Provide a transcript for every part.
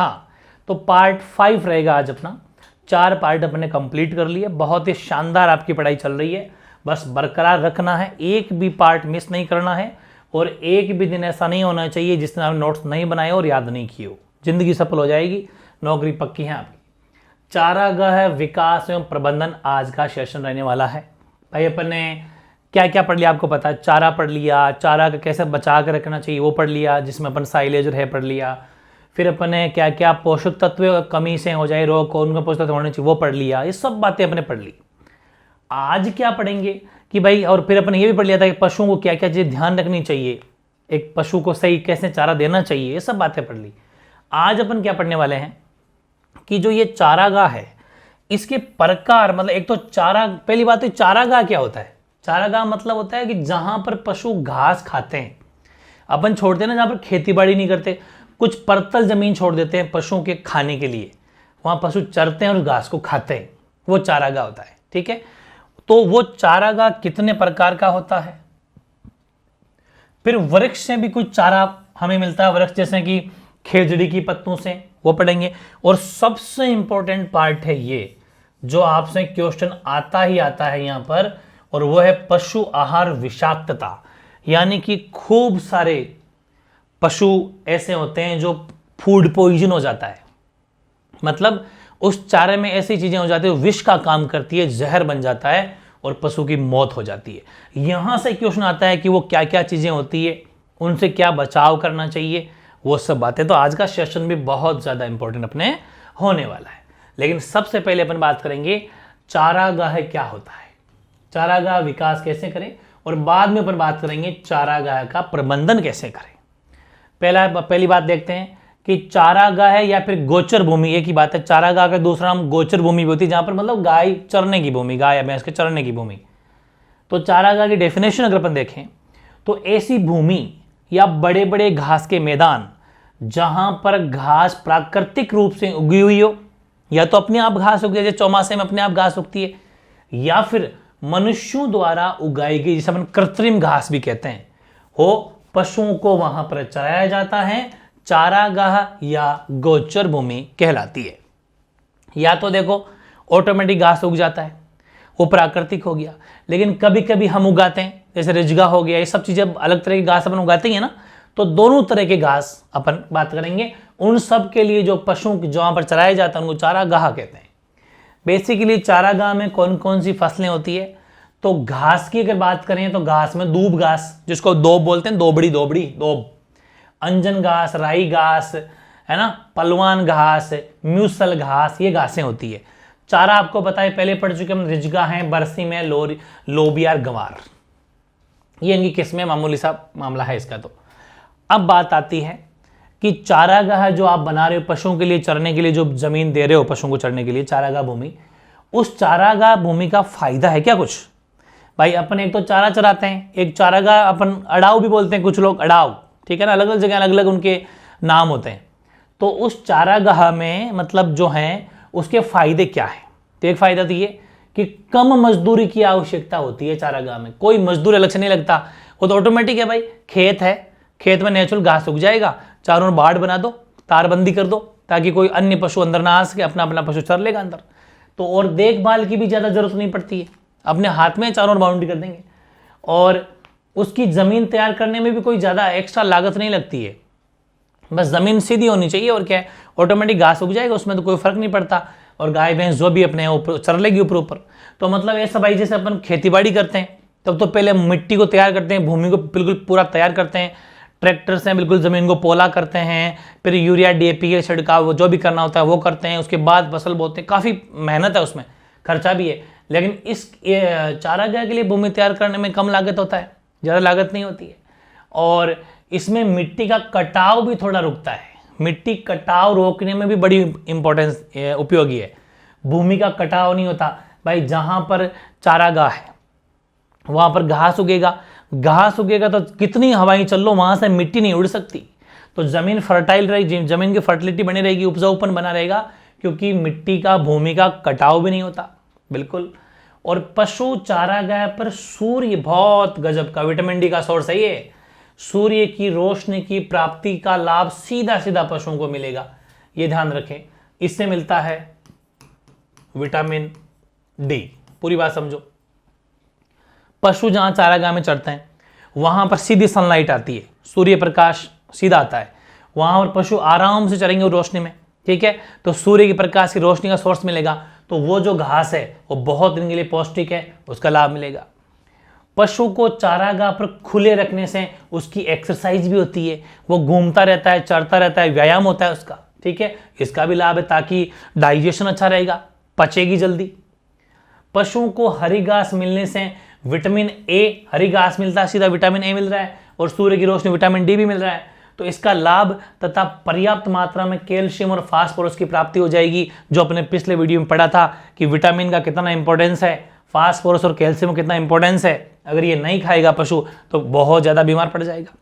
हाँ, तो पार्ट 5 रहेगा आज अपना। 4 पार्ट अपने कंप्लीट कर लिए। बहुत ही शानदार आपकी पढ़ाई चल रही है, बस बरकरार रखना है, एक भी पार्ट मिस नहीं करना है और एक भी दिन ऐसा नहीं होना चाहिए जिस दिन आप नोट्स नहीं बनाए और याद नहीं किए हो। जिंदगी सफल हो जाएगी, नौकरी पक्की है आपकी। चारागाह विकास एवं प्रबंधन आज का सेशन रहने वाला है। भाई अपन ने क्या क्या पढ़ लिया आपको पता है। चारा पढ़ लिया, चारा का कैसे बचा कर रखना चाहिए वो पढ़ लिया, जिसमें अपन साइलेज है पढ़ लिया। फिर अपन ने क्या क्या पोषक तत्व कमी से हो जाए रोग, कौन सा पोषक तत्व होने चाहिए वो पढ़ लिया। ये सब बातें अपने पढ़ ली। आज क्या पढ़ेंगे कि भाई, और फिर अपन ये भी पढ़ लिया था कि पशुओं को क्या क्या चीज़ ध्यान रखनी चाहिए, एक पशु को सही कैसे चारा देना चाहिए, ये सब बातें पढ़ ली। आज अपन क्या पढ़ने वाले हैं कि जो ये चारागाह है इसके प्रकार, मतलब एक तो चारा, पहली बात तो चारागाह क्या होता है। चारागाह मतलब होता है कि जहां पर पशु घास खाते हैं। अपन छोड़ते हैं ना, जहां पर खेती बाड़ी नहीं करते, कुछ परतल जमीन छोड़ देते हैं पशुओं के खाने के लिए, वहां पशु चरते हैं और घास को खाते हैं, वो चारागाह होता है। ठीक है, तो वो चारागाह कितने प्रकार का होता है। फिर वृक्ष से भी कुछ चारा हमें मिलता है, वृक्ष जैसे कि खेजड़ी की पत्तों से, वो पढ़ेंगे। और सबसे इंपॉर्टेंट पार्ट है ये, जो आपसे क्वेश्चन आता ही आता है यहां पर, और वो है पशु आहार विषाक्तता। यानी कि खूब सारे पशु ऐसे होते हैं जो फूड पॉइजन हो जाता है, मतलब उस चारे में ऐसी चीजें हो जाती है विष का काम करती है, जहर बन जाता है और पशु की मौत हो जाती है। यहां से क्वेश्चन आता है कि वो क्या क्या चीजें होती है, उनसे क्या बचाव करना चाहिए, वो सब बातें। तो आज का सेशन भी बहुत ज्यादा इंपॉर्टेंट अपने होने वाला है। लेकिन सबसे पहले अपन बात करेंगे चारागाह क्या होता है, चारागाह विकास कैसे करें, और बाद में अपन बात करेंगे चारागाह का प्रबंधन कैसे करें। पहली बात देखते हैं कि चारागाह है या फिर गोचर भूमि, एक ही बात है। चारागाह का दूसरा नाम गोचर भूमि भी होती है, जहां पर मतलब गाय चरने की भूमि, गाय या भैंस के चरने की भूमि। तो चारागाह की डेफिनेशन अगर अपन देखें तो ऐसी भूमि या बड़े बड़े घास के मैदान जहां पर घास प्राकृतिक रूप से उगी हुई हो, या तो अपने आप घास उगती है, जैसे चौमासे में अपने आप घास उगती है, या फिर मनुष्यों द्वारा उगाई गई, जिसे अपन कृत्रिम घास भी कहते हैं, हो पशुओं को वहां पर चराया जाता है, चारागाह या गोचर भूमि कहलाती है। या तो देखो ऑटोमेटिक घास उग जाता है, वो प्राकृतिक हो गया, लेकिन कभी कभी हम उगाते हैं, जैसे रिजगा हो गया, ये सब चीजें अलग तरह की घास अपन उगाते हैं ना, तो दोनों तरह के घास अपन बात करेंगे। उन सब के लिए जो पशुओं जहां पर चराया जाता है उनको चारागाह कहते हैं। बेसिकली चारागाह में कौन कौन सी फसलें होती है, तो घास की अगर बात करें तो घास में दूब घास, जिसको दोब बोलते हैं, दोब, अंजन घास, राई घास है ना, पलवान घास, म्यूसल घास, ये घासें होती है। चारा आपको पता है, पहले पढ़ चुके हम, रिजगा है, बरसी में, लोबिया, गवार, ये इनकी किस्में, मामूली सा मामला है इसका। तो अब बात आती है कि चारागाह जो आप बना रहे हो पशुओं के लिए चरने के लिए, जो जमीन दे रहे हो पशुओं को चरने के लिए, चारागाह भूमि, उस चारागाह भूमि का फायदा है क्या कुछ। भाई अपन एक तो चारा चराते हैं, एक चारागाह अपन अड़ाव भी बोलते हैं कुछ लोग, अड़ाव, ठीक है ना, अलग अलग जगह अलग अलग उनके नाम होते हैं। तो उस चारागाह में मतलब जो है उसके फायदे क्या है, तो एक फायदा तो ये कि कम मजदूरी की आवश्यकता होती है चारागाह में, कोई मजदूर अलग से नहीं लगता, वो तो ऑटोमेटिक है। भाई खेत है, खेत में नेचुरल घास उग जाएगा, चारों ओर बाड़ बना दो, तारबंदी कर दो, ताकि कोई अन्य पशु अंदर ना आ सके, अपना अपना पशु चर लेगा अंदर। तो और देखभाल की भी ज्यादा जरूरत नहीं पड़ती है, अपने हाथ में चारों ओर बाउंड्री कर देंगे, और उसकी जमीन तैयार करने में भी कोई ज्यादा एक्स्ट्रा लागत नहीं लगती है, बस जमीन सीधी होनी चाहिए और क्या है, ऑटोमेटिक घास उग जाएगा, उसमें तो कोई फर्क नहीं पड़ता, और गाय भैंस जो भी अपने ऊपर चर लेगी ऊपर ऊपर। तो मतलब ऐसा भाई, जैसे अपन खेती बाड़ी करते हैं तब तो पहले मिट्टी को तैयार करते हैं, भूमि को बिल्कुल पूरा तैयार करते हैं, ट्रैक्टर से बिल्कुल जमीन को पोला करते हैं, फिर यूरिया डीएपी के छिड़काव जो भी करना होता है वो करते हैं, उसके बाद फसल बोते हैं, काफ़ी मेहनत है उसमें, खर्चा भी है। लेकिन इस चारागाह के लिए भूमि तैयार करने में कम लागत होता है, ज़्यादा लागत नहीं होती है, और इसमें मिट्टी का कटाव भी थोड़ा रुकता है, मिट्टी कटाव रोकने में भी बड़ी इंपॉर्टेंस उपयोगी है। भूमि का कटाव नहीं होता भाई, जहां पर चारागाह है वहां पर घास उगेगा, घास उगेगा तो कितनी हवाएं चल लो वहां से मिट्टी नहीं उड़ सकती, तो जमीन फर्टाइल रहेगी, जमीन की फर्टिलिटी बनी रहेगी, उपजाऊपन बना रहेगा, क्योंकि मिट्टी का भूमि का कटाव भी नहीं होता बिल्कुल। और पशु चारागाह पर सूर्य बहुत गजब का विटामिन डी का सोर्स है ये, सूर्य की रोशनी की प्राप्ति का लाभ सीधा सीधा पशुओं को मिलेगा। ये ध्यान रखें, इससे मिलता है विटामिन डी। पूरी बात समझो। पशु जहां चारागाह में चरते हैं वहां पर सीधी सनलाइट आती है, सूर्य प्रकाश सीधा आता है, वहां पर पशु आराम से चरेंगे रोशनी में, ठीक है। तो सूर्य की प्रकाश की रोशनी का सोर्स मिलेगा, तो वो जो घास है वो बहुत दिन के लिए पौष्टिक है, उसका लाभ मिलेगा। पशु को चारागाह पर खुले रखने से उसकी एक्सरसाइज भी होती है, वो घूमता रहता है, चरता रहता है, व्यायाम होता है उसका, ठीक है, इसका भी लाभ है, ताकि डाइजेशन अच्छा रहेगा, पचेगी जल्दी। पशुओं को हरी घास मिलने से विटामिन ए, हरी घास मिलता है सीधा विटामिन ए मिल रहा है, और सूर्य की रोशनी विटामिन डी भी मिल रहा है, तो इसका लाभ तथा पर्याप्त मात्रा में कैल्शियम और फास्फोरस की प्राप्ति हो जाएगी। जो अपने पिछले वीडियो में पढ़ा था कि विटामिन का कितना इंपॉर्टेंस है, फास्फोरस और कैल्शियम का कितना इंपॉर्टेंस है, अगर ये नहीं खाएगा पशु तो बहुत ज़्यादा बीमार पड़ जाएगा।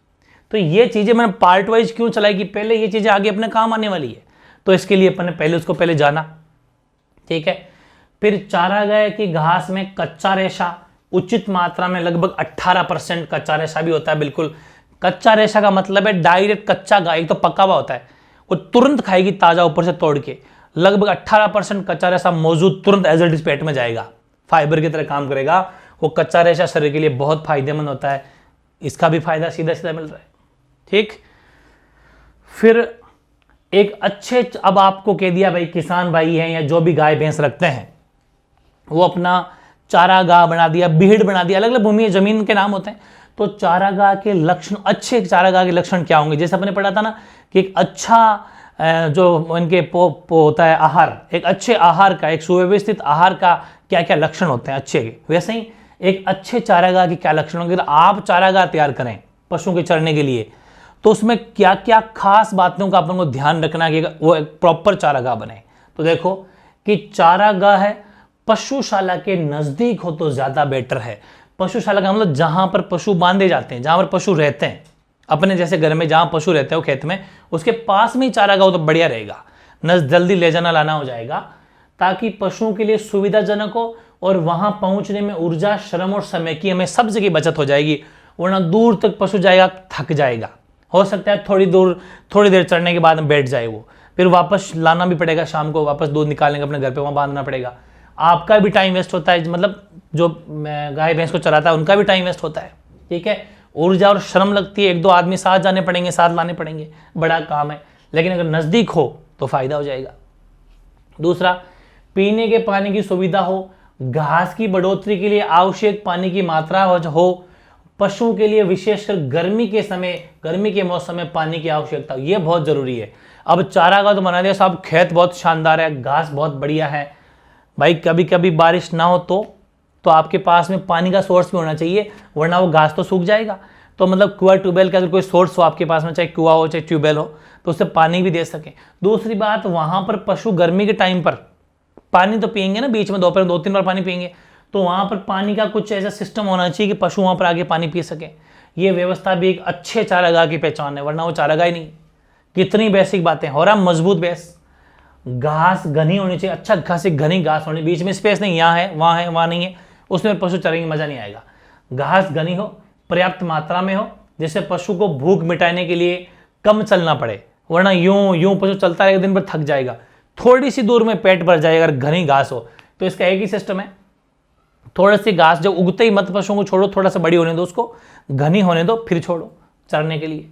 तो ये चीज़ें मैंने पार्ट वाइज क्यों चलाई कि पहले ये चीज़ें आगे अपने काम आने वाली है, तो इसके लिए अपन ने पहले उसको पहले जाना, ठीक है। फिर चारागाह की घास में कच्चा रेशा उचित मात्रा में, लगभग 18% कच्चा रेशा भी होता है। बिल्कुल कच्चा रेशा का मतलब है डायरेक्ट कच्चा गाय, तो पका हुआ होता है, वो तुरंत खाएगी ताजा ऊपर से तोड़ के। लगभग 18% कच्चा रेशा मौजूद तुरंत एज इट इज पेट में जाएगा, फाइबर की तरह काम करेगा। वो कच्चा रेशा शरीर के लिए बहुत फायदेमंद होता है, इसका भी फायदा सीधा सीधा मिल रहा है, ठीक। फिर एक अच्छे, अब आपको कह दिया भाई किसान भाई हैं या जो भी गाय भैंस रखते हैं वो अपना चारागाह बना दिया, बीहड़ बना दिया, अलग अलग भूमि जमीन के नाम होते हैं। तो चारागाह के लक्षण, अच्छे चारागाह के लक्षण क्या होंगे, जैसे अपने पढ़ा था ना कि एक अच्छा जो इनके होता है आहार, एक अच्छे आहार का, एक सुव्यवस्थित आहार का क्या क्या लक्षण होते हैं अच्छे के, वैसे ही एक अच्छे चारागाह के क्या लक्षण होंगे। अगर आप चारागाह तैयार करें पशुओं के चरने के लिए तो उसमें क्या क्या खास बातों का अपन को ध्यान रखना है कि वो एक प्रॉपर चारागाह बने। तो देखो कि चारागाह है पशुशाला के नजदीक हो तो ज्यादा बेटर है। पशुशाला का मतलब जहां पर पशु बांधे जाते हैं, जहां पर पशु रहते हैं, अपने जैसे घर में जहां पशु रहते हैं खेत में, उसके पास में ही चारागाह हो तो बढ़िया रहेगा, जल्दी ले जाना लाना हो जाएगा, ताकि पशुओं के लिए सुविधाजनक हो और वहां पहुंचने में ऊर्जा, श्रम और समय की हमें सब जगह बचत हो जाएगी। वरना दूर तक पशु जाएगा, थक जाएगा, हो सकता है थोड़ी देर चढ़ने के बाद बैठ जाए वो, फिर वापस लाना भी पड़ेगा, शाम को वापस दूध निकालने अपने घर पे वहां बांधना पड़ेगा, आपका भी टाइम वेस्ट होता है, मतलब जो गाय भैंस को चराता है उनका भी टाइम वेस्ट होता है, ठीक है। ऊर्जा और श्रम लगती है, 1-2 आदमी साथ जाने पड़ेंगे, साथ लाने पड़ेंगे, बड़ा काम है। लेकिन अगर नजदीक हो तो फायदा हो जाएगा। दूसरा, पीने के पानी की सुविधा हो, घास की बढ़ोतरी के लिए आवश्यक पानी की मात्रा हो, पशुओं के लिए विशेषकर गर्मी के समय, गर्मी के मौसम में पानी की आवश्यकता, ये बहुत जरूरी है। अब चारागाह तो बना दिया साहब, खेत बहुत शानदार है, घास बहुत बढ़िया है, भाई कभी कभी बारिश ना हो तो आपके पास में पानी का सोर्स भी होना चाहिए, वरना वो घास तो सूख जाएगा। तो मतलब कुआं ट्यूबवेल का अगर कोई सोर्स हो आपके पास में, चाहे कुआं हो चाहे ट्यूबवेल हो, तो उससे पानी भी दे सके। दूसरी बात, वहां पर पशु गर्मी के टाइम पर पानी तो पियेंगे ना, बीच में दोपहर 2-3 बार पानी पियेंगे, तो वहां पर पानी का कुछ ऐसा सिस्टम होना चाहिए कि पशु वहां पर आगे पानी पी सके। ये व्यवस्था भी एक अच्छे चारागाह की पहचान है, वरना वो चारागाह ही नहीं। कितनी बेसिक बातें, हो रहा मजबूत बेस, घास घनी होनी चाहिए, अच्छा खासी घनी घास होनी, बीच में स्पेस नहीं, यहाँ है वहाँ नहीं है, उसमें पशु चरेंगे मजा नहीं आएगा। घास घनी हो, पर्याप्त मात्रा में हो, जिससे पशु को भूख मिटाने के लिए कम चलना पड़े, वरना यूं पशु चलता रहेगा, दिन भर थक जाएगा, थोड़ी सी दूर में पेट भर जाएगा अगर घनी घास हो। तो इसका एक ही सिस्टम है, थोड़ी सी घास जब उगते ही मत पशुओं को छोड़ो, थोड़ा सा बड़ी होने दो, उसको घनी होने दो, फिर छोड़ो चरने के लिए।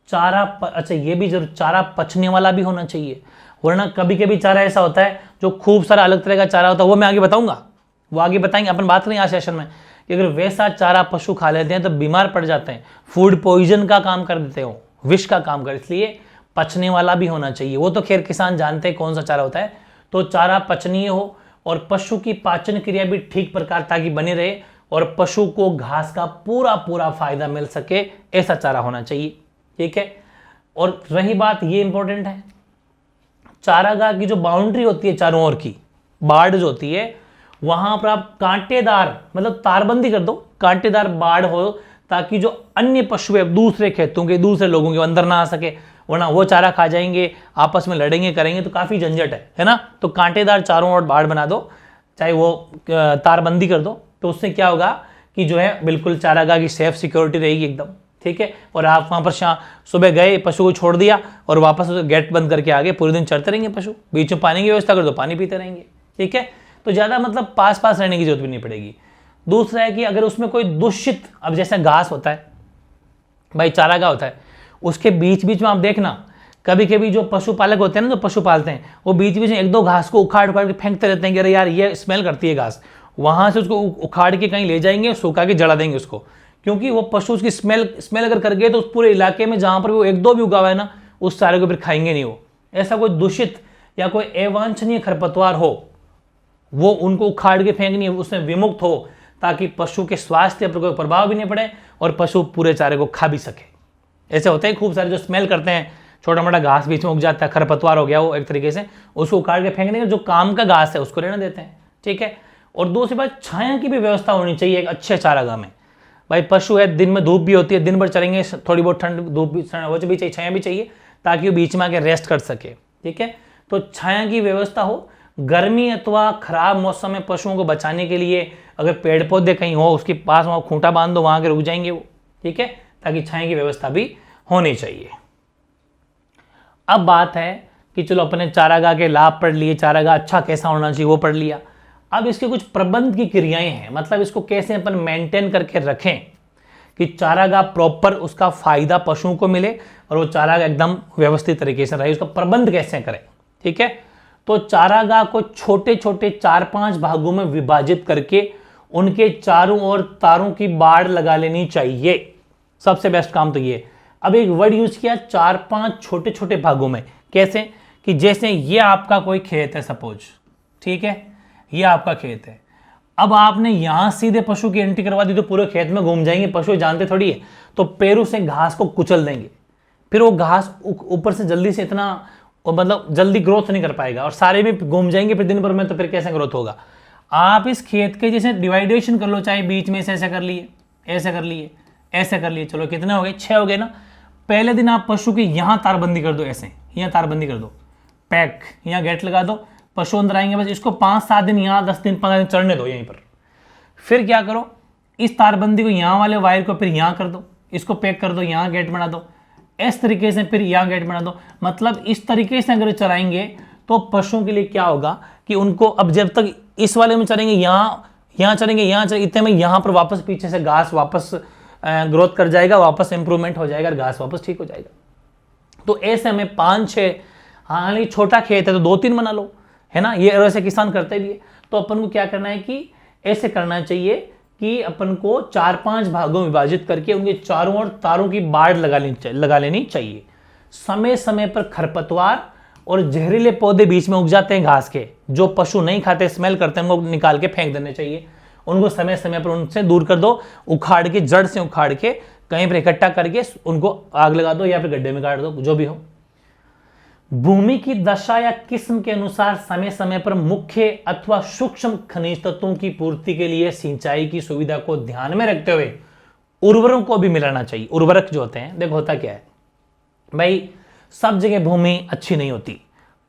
चारा अच्छा ये भी जरूर, चारा पचने वाला भी होना चाहिए, वरना कभी कभी चारा ऐसा होता है जो खूब सारा अलग तरह का चारा होता है, वो मैं आगे बताऊंगा, वो आगे बताएंगे, अपन बात करेंगे आज सेशन में कि अगर वैसा चारा पशु खा लेते हैं तो बीमार पड़ जाते हैं, फूड पॉइजन का काम कर देते हो, विष का काम कर, इसलिए पचने वाला भी होना चाहिए। वो तो खैर किसान जानते हैं कौन सा चारा होता है। तो चारा पचनीय हो और पशु की पाचन क्रिया भी ठीक प्रकार ताकि बनी रहे और पशु को घास का पूरा फायदा मिल सके, ऐसा चारा होना चाहिए, ठीक है। और रही बात, ये इंपॉर्टेंट है, चारागाह की जो बाउंड्री होती है चारों ओर की, बाड़ जो होती है, वहां पर आप कांटेदार, मतलब तारबंदी कर दो, कांटेदार बाड़ हो, ताकि जो अन्य पशु है दूसरे खेतों के, दूसरे लोगों के अंदर ना आ सके, वरना वो चारा खा जाएंगे, आपस में लड़ेंगे करेंगे तो काफी झंझट है ना। तो कांटेदार चारों ओर बाड़ बना दो, चाहे वो तारबंदी कर दो, तो उससे क्या होगा कि जो है बिल्कुल चारागाह की सेफ सिक्योरिटी रहेगी एकदम, ठीक है। और आप वहाँ पर सुबह गए, पशु को छोड़ दिया और वापस गेट बंद करके आ गए, पूरे दिन चरते रहेंगे पशु, बीच में पानी की व्यवस्था कर दो, पानी पीते रहेंगे, ठीक है। तो ज़्यादा मतलब पास पास रहने की जरूरत भी नहीं पड़ेगी। दूसरा है कि अगर उसमें कोई दूषित, अब जैसे घास होता है भाई, चारागाह होता है, उसके बीच बीच में आप देखना कभी कभी जो पशुपालक होते हैं ना, जो पशु पालते हैं, वो बीच बीच में एक दो घास को उखाड़ उखाड़ के फेंकते रहते हैं कि अरे यार ये स्मेल करती है घास, वहां से उसको उखाड़ के कहीं ले जाएंगे, सुखा के जला देंगे उसको, क्योंकि वो पशु उसकी स्मेल अगर कर गए तो उस पूरे इलाके में जहां पर वो एक दो भी उगा हुआ है ना, उस चारे को फिर खाएंगे नहीं वो। ऐसा कोई दूषित या कोई अवांछनीय खरपतवार हो, वो उनको उखाड़ के फेंकनी है, उसमें विमुक्त हो, ताकि पशु के स्वास्थ्य पर कोई प्रभाव भी नहीं पड़े और पशु पूरे चारे को खा भी सके। ऐसे होते हैं खूब सारे जो स्मेल करते हैं, छोटा मोटा घास बीच में उग जाता है, खरपतवार हो गया वो एक तरीके से, उसको उखाड़ के फेंकने का जो काम का घास है उसको रहने देते हैं, ठीक है। और दूसरी बात, छाया की भी व्यवस्था होनी चाहिए एक अच्छे चारागाह में। भाई पशु है, दिन में धूप भी होती है, दिन भर चलेंगे, थोड़ी बहुत ठंड धूप भी चाहिए, छाया भी चाहिए, ताकि वो बीच में आके रेस्ट कर सके, ठीक है। तो छाया की व्यवस्था हो। गर्मी अथवा खराब मौसम में पशुओं को बचाने के लिए अगर पेड़ पौधे कहीं हो, उसके पास वहाँ खूंटा बांध दो, वहाँ के रुक जाएंगे वो, ठीक है, ताकि छाया की व्यवस्था भी होनी चाहिए। अब बात है कि चलो अपने चारागाह के लाभ पढ़ लिए, चारागाह अच्छा कैसा होना चाहिए वो पढ़ लिया। अब इसके कुछ प्रबंध की क्रियाएं हैं, मतलब इसको कैसे अपन मेंटेन करके रखें कि चारागाह प्रॉपर उसका फायदा पशुओं को मिले और वो चारागाह एकदम व्यवस्थित तरीके से रहे, उसका प्रबंध कैसे करें, ठीक है। तो चारागाह को छोटे छोटे 4-5 भागों में विभाजित करके उनके चारों ओर तारों की बाड़ लगा लेनी चाहिए, सबसे बेस्ट काम तो ये। अब एक वर्ड यूज किया 4-5 छोटे छोटे भागों में, कैसे कि जैसे ये आपका कोई खेत है सपोज, ठीक है, ये आपका खेत है। अब आपने यहां सीधे पशु की एंट्री करवा दी तो पूरे खेत में घूम जाएंगे, पशु जानते थोड़ी है, तो पैरों से घास को कुचल देंगे, फिर वो घास ऊपर से जल्दी से इतना मतलब जल्दी ग्रोथ नहीं कर पाएगा और सारे में घूम जाएंगे फिर दिन भर में, तो फिर कैसे ग्रोथ होगा। आप इस खेत के जैसे डिवाइडेशन कर लो, चाहे बीच में से ऐसे कर लिए, ऐसे कर लिए, ऐसे कर लिए, चलो कितने हो गए, 6 हो गए ना। पहले दिन आप पशु की यहां तारबंदी कर दो, ऐसे यहां तारबंदी कर दो, पैक यहां गेट लगा दो, पशु अंदर आएंगे, बस इसको 5-7 दिन यहां 10 दिन 15 दिन चढ़ने दो यहीं पर। फिर क्या करो, इस तारबंदी को यहां वाले वायर को फिर यहां कर दो, इसको पैक कर दो, यहां गेट बना दो, इस तरीके से फिर यहां गेट बना दो। मतलब इस तरीके से अगर चराएंगे तो पशुओं के लिए क्या होगा कि उनको अब जब तक इस वाले में चरेंगे, यहां चरेंगे, यहां चरेंगे, इतने में यहां पर वापस पीछे से घास वापस ग्रोथ कर जाएगा, वापस इंप्रूवमेंट हो जाएगा और घास वापस ठीक हो जाएगा। तो ऐसे में 5-6, हाँ छोटा खेत है तो 2-3 बना लो, है ना, ये वैसे किसान करते भी है। तो अपन को क्या करना है कि ऐसे करना चाहिए कि अपन को 4-5 भागों में विभाजित करके उनके चारों ओर तारों की बाड़ लगा लेनी चाहिए। समय समय पर खरपतवार और जहरीले पौधे बीच में उग जाते हैं घास के, जो पशु नहीं खाते, स्मेल करते हैं, उनको निकाल के फेंक देने चाहिए। उनको समय समय पर उनसे दूर कर दो, उखाड़ के, जड़ से उखाड़ के कहीं पर इकट्ठा करके उनको आग लगा दो या फिर गड्ढे में गाड़ दो, जो भी हो। भूमि की दशा या किस्म के अनुसार समय समय पर मुख्य अथवा सूक्ष्म खनिज तत्वों की पूर्ति के लिए सिंचाई की सुविधा को ध्यान में रखते हुए उर्वरकों को भी मिलाना चाहिए। उर्वरक जो होते हैं, देखो होता क्या है भाई, सब जगह भूमि अच्छी नहीं होती,